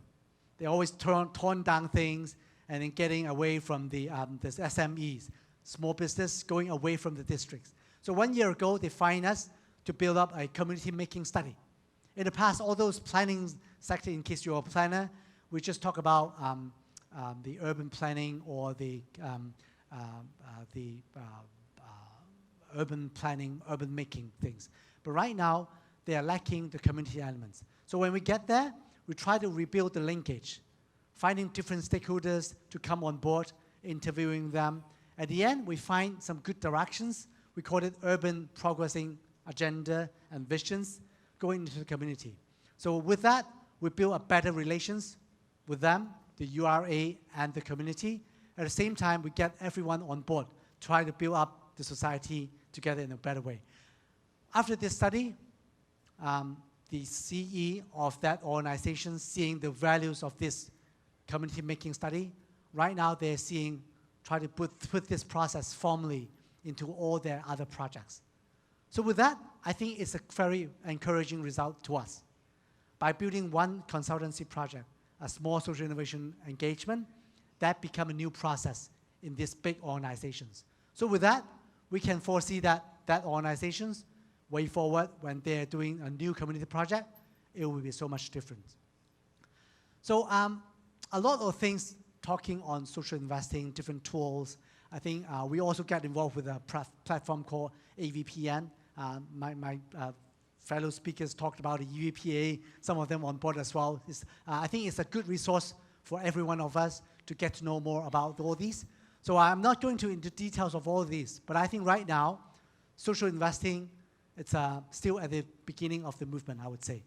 They always torn down things and then getting away from the SMEs, small business going away from the districts. So 1 year ago, they find us to build up a community making study. In the past, all those planning sector, in case you're a planner, we just talk about the urban planning or the urban planning, urban making things. But right now, they are lacking the community elements. So when we get there, we try to rebuild the linkage, finding different stakeholders to come on board, interviewing them. At the end, we find some good directions. We call it urban progressing agenda and visions going into the community. So with that, we build a better relations with them, the URA and the community. At the same time, we get everyone on board, try to build up the society together in a better way. After this study, the CE of that organization seeing the values of this community making study, right now they're seeing, try to put this process formally into all their other projects. So with that, I think it's a very encouraging result to us. By building one consultancy project, a small social innovation engagement, that become a new process in these big organizations. So with that, we can foresee that organizations way forward when they're doing a new community project, it will be so much different. So a lot of things talking on social investing, different tools. I think we also get involved with a platform called AVPN. My fellow speakers talked about the UAPA, some of them on board as well. I think it's a good resource for every one of us to get to know more about all these. So I'm not going into details of all these, but I think right now, social investing, it's still at the beginning of the movement, I would say.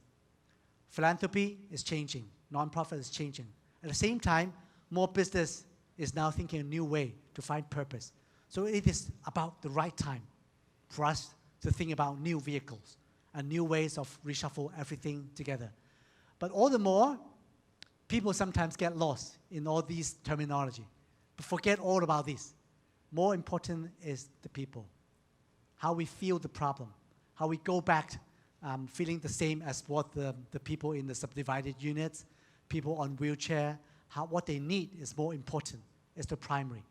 Philanthropy is changing, nonprofit is changing. At the same time, more business is now thinking a new way to find purpose. So it is about the right time for us to think about new vehicles and new ways of reshuffle everything together. But all the more, people sometimes get lost in all these terminology. But forget all about this. More important is the people, how we feel the problem, how we go back feeling the same as what the people in the subdivided units, people on wheelchair, what they need is more important, is the primary.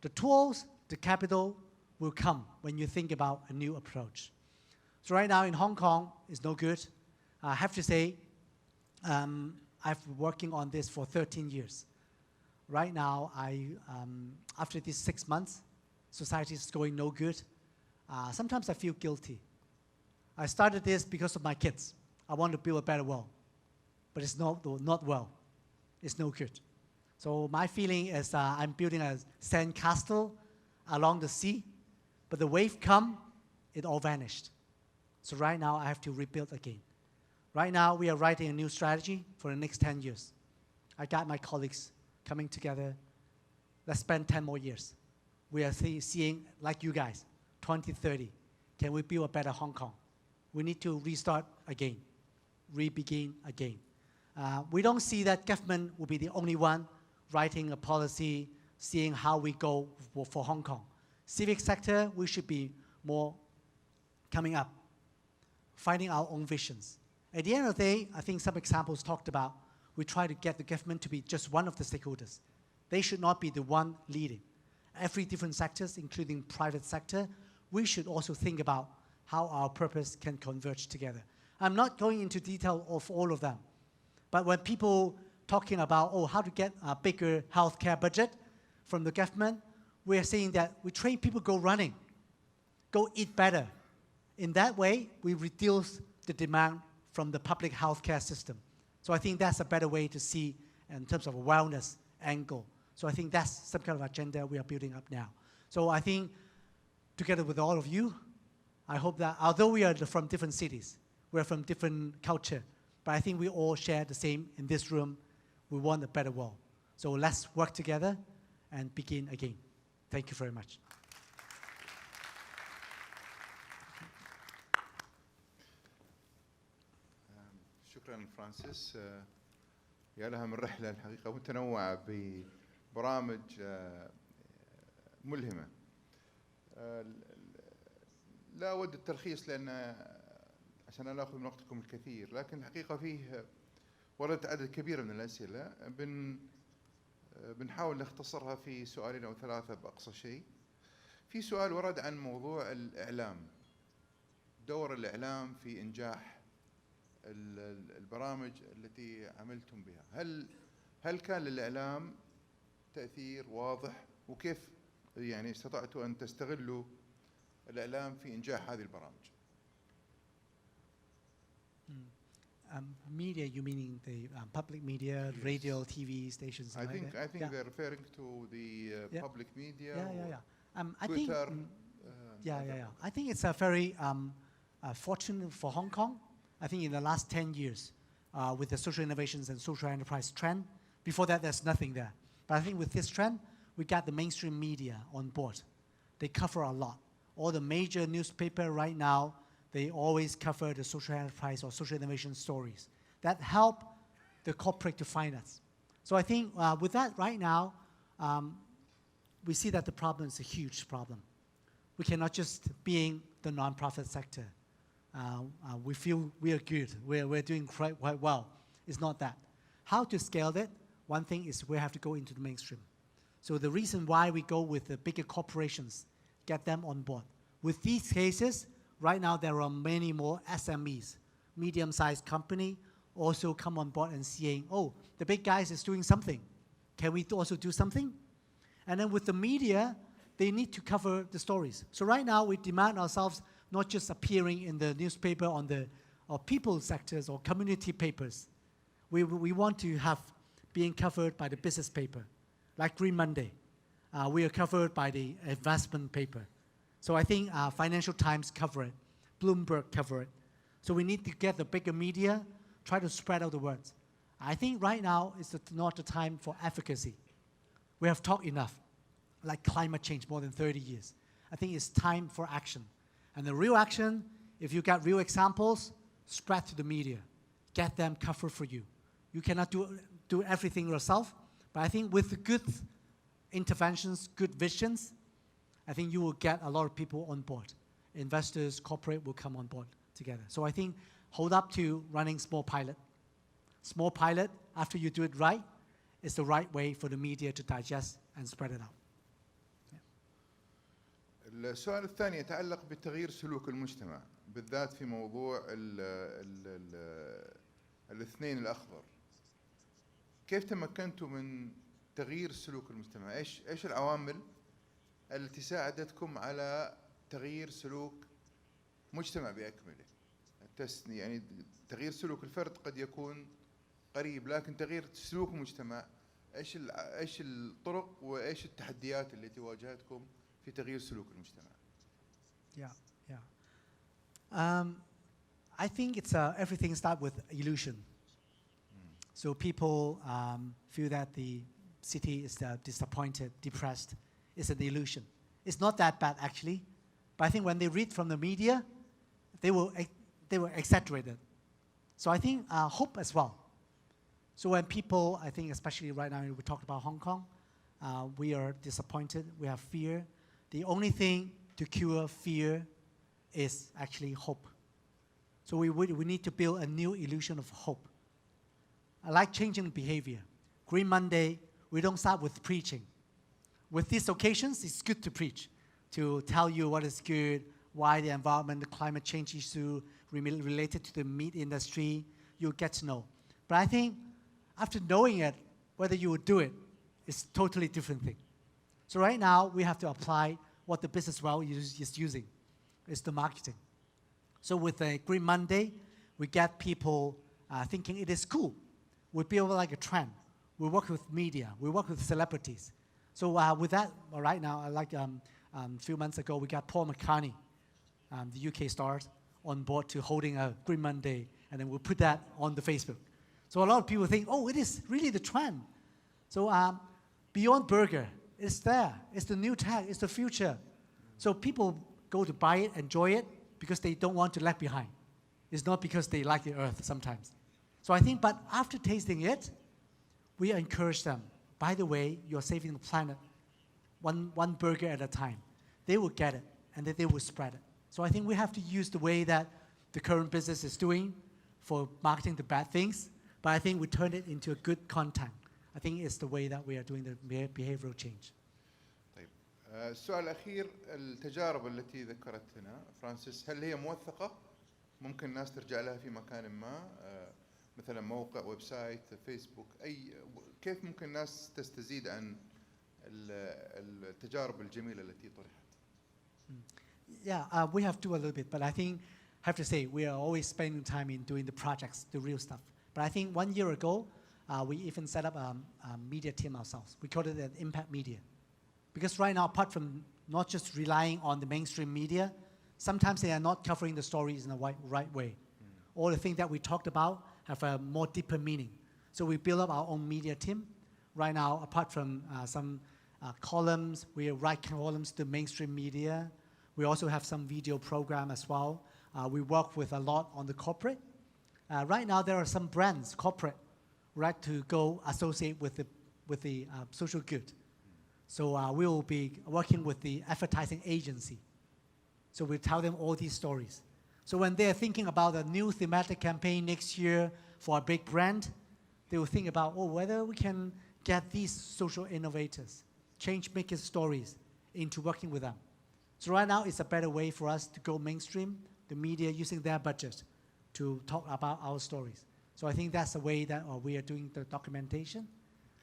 The tools, the capital will come when you think about a new approach. So right now in Hong Kong, it's no good. I have to say, I've been working on this for 13 years. Right now, after these 6 months, society is going no good. Sometimes I feel guilty. I started this because of my kids. I want to build a better world. But it's not well. It's no good. So my feeling is I'm building a sand castle along the sea, but the wave come, it all vanished. So right now, I have to rebuild again. Right now, we are writing a new strategy for the next 10 years. I got my colleagues coming together. Let's spend 10 more years. We are seeing, like you guys, 2030. Can we build a better Hong Kong? We need to restart again, re-begin again. We don't see that government will be the only one writing a policy, seeing how we go for Hong Kong. Civic sector, we should be more coming up, finding our own visions. At the end of the day, I think some examples talked about, we try to get the government to be just one of the stakeholders. They should not be the one leading. Every different sectors, including private sector, we should also think about how our purpose can converge together. I'm not going into detail of all of them, but when people talking about, how to get a bigger healthcare budget from the government, we're saying that we train people go running, go eat better. In that way, we reduce the demand from the public healthcare system. So I think that's a better way to see in terms of a wellness angle. So I think that's some kind of agenda we are building up now. So I think together with all of you, I hope that although we are from different cities, we're from different culture, but I think we all share the same in this room. We want a better world. So let's work together and begin again. Thank you very much. شكرا فرانسيس. يا لها من رحلة الحقيقة متنوعة ببرامج ملهمة. لا أود التلخيص لأن عشان لا أخذ من وقتكم الكثير، لكن الحقيقة فيه وردت عدد كبير من الأسئلة بنحاول نختصرها في سؤالين أو ثلاثة بأقصى شيء. في سؤال ورد عن موضوع الإعلام، دور الإعلام في إنجاح البرامج التي عملتم بها. هل كان للإعلام تأثير واضح، وكيف يعني استطعتوا أن تستغلوا الإعلام في إنجاح هذه البرامج؟ Media, you meaning the public media, Yes. radio, TV stations? I like think that? Yeah. they're referring to the Yeah. public media. Yeah. I think. Twitter. Yeah. I think it's a very fortunate for Hong Kong. I think in the last 10 years, with the social innovations and social enterprise trend, before that there's nothing there. But I think with this trend, we got the mainstream media on board. They cover a lot. All the major newspaper right now, they always cover the social enterprise or social innovation stories that help the corporate to find us. So I think with that right now, we see that the problem is a huge problem. We cannot just being the nonprofit sector. We feel we are good. We're doing quite well. It's not that. How to scale that? One thing is we have to go into the mainstream. So the reason why we go with the bigger corporations, get them on board. With these cases, right now there are many more SMEs, medium-sized company, also come on board and saying, oh, the big guys is doing something. Can we also do something? And then with the media, they need to cover the stories. So right now we demand ourselves not just appearing in the newspaper on the or people sectors or community papers. We want to have being covered by the business paper, like Green Monday. We are covered by the investment paper. So I think Financial Times cover it, Bloomberg cover it. So we need to get the bigger media, try to spread out the words. I think right now is not the time for advocacy. We have talked enough, like climate change, more than 30 years. I think it's time for action. And the real action, if you got real examples, spread to the media. Get them covered for you. You cannot do everything yourself, but I think with the good interventions, good visions, I think you will get a lot of people on board. Investors, corporate will come on board together. So I think hold up to running small pilot. Small pilot, after you do it right, is the right way for the media to digest and spread it out. السؤال الثاني يتعلق بتغيير سلوك المجتمع، بالذات في موضوع الاثنين الأخضر. كيف تمكنتوا من تغيير سلوك المجتمع؟ ايش العوامل التي ساعدتكم على تغيير سلوك مجتمع بأكمله؟ يعني تغيير سلوك الفرد قد يكون قريب، لكن تغيير سلوك المجتمع، ايش الطرق وايش التحديات التي واجهتكم في تغيير سلوك المجتمع؟ I think it's everything starts with illusion. So people feel that the city is disappointed, depressed. It's an illusion. It's not that bad actually, but I think when they read from the media, they will exaggerate it. So I think hope as well. So when people, I think especially right now we talked about Hong Kong, we are disappointed, we have fear. The only thing to cure fear is actually hope. So we need to build a new illusion of hope. I like changing behavior. Green Monday, we don't start with preaching. With these occasions, it's good to preach, to tell you what is good, why the environment, the climate change issue related to the meat industry, you'll get to know. But I think after knowing it, whether you would do it is totally different thing. So right now, we have to apply what the business world is using. It's the marketing. So with the Green Monday, we get people thinking it is cool. We build like a trend. We work with media. We work with celebrities. So with that, right now, like a few months ago, we got Paul McCartney, the UK stars, on board to holding a Green Monday, and then we'll put that on the Facebook. So a lot of people think, oh, it is really the trend. So Beyond Burger, it's there. It's the new tag. It's the future. So people go to buy it, enjoy it, because they don't want to lag behind. It's not because they like the earth sometimes. So I think, but after tasting it, we encourage them. By the way, you're saving the planet one burger at a time. They will get it, and then they will spread it. So I think we have to use the way that the current business is doing for marketing the bad things, but I think we turn it into a good content. I think it's the way that we are doing the behavioral change. طيب السؤال الأخير، التجارب التي ذكرتنا فرانسيس هل هي موثقة؟ ممكن الناس ترجع لها في مكان ما، مثلا موقع، ويب سايت، فيسبوك، كيف ممكن الناس تستزيد عن التجارب الجميلة التي طرحت. Yeah, we have to do a little bit, but I think, have to say, we are always spending time in doing the projects, the real stuff. But I think 1 year ago, we even set up a media team ourselves. We called it an impact media. Because right now, apart from not just relying on the mainstream media, sometimes they are not covering the stories in the right way. All the things that we talked about have a more deeper meaning. So we build up our own media team. Right now, apart from some columns, we write columns to mainstream media. We also have some video program as well. We work with a lot on the corporate. Right now, there are some brands, corporate, right, to go associate with the social good. So we will be working with the advertising agency. So we tell them all these stories. So when they're thinking about a new thematic campaign next year for a big brand, they will think about, oh, whether we can get these social innovators, change maker stories into working with them. So right now, it's a better way for us to go mainstream, the media using their budget to talk about our stories. So I think that's the way that we are doing the documentation.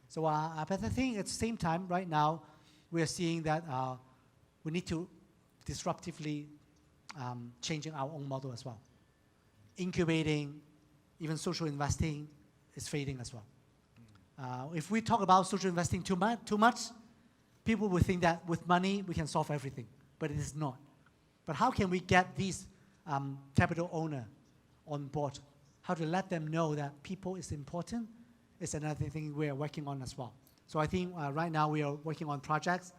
So but I think at the same time, right now, we are seeing that we need to disruptively changing our own model as well. Incubating, even social investing is fading as well. If we talk about social investing too much, people will think that with money we can solve everything, but it is not. But how can we get these capital owner on board? How to let them know that people is important is another thing we are working on as well. So I think right now we are working on projects.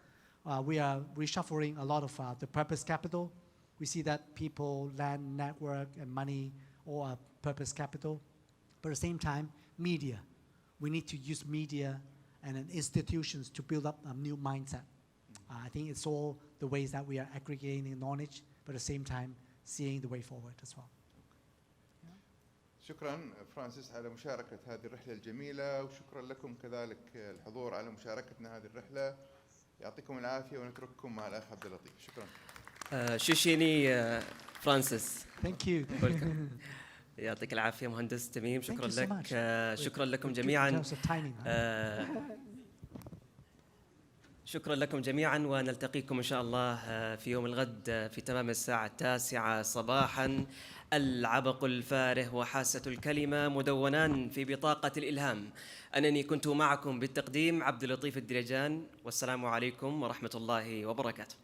We are reshuffling a lot of the purpose capital. We see that people, land, network, and money all are purpose capital. But at the same time, media. We need to use media and then institutions to build up a new mindset. I think it's all the ways that we are aggregating knowledge, but at the same time, seeing the way forward as well. شكرا فرانسيس على مشاركة هذه الرحلة الجميلة، وشكرا لكم كذلك الحضور على مشاركتنا هذه الرحلة. يعطيكم العافية ونترككم مع الأخ عبد اللطيف. شكرا. شوشيني فرانسيس. Thank you. يعطيك العافية مهندس تميم. شكرا Thank you so لك. much. شكرا لكم In جميعا. terms of timing, شكرا لكم جميعا، ونلتقيكم إن شاء الله في يوم الغد في تمام الساعة 9 صباحا. العبق الفارغ وحاسة الكلمة مدونان في بطاقة الإلهام. أنني كنت معكم بالتقديم عبد اللطيف الدريجان، والسلام عليكم ورحمة الله وبركاته.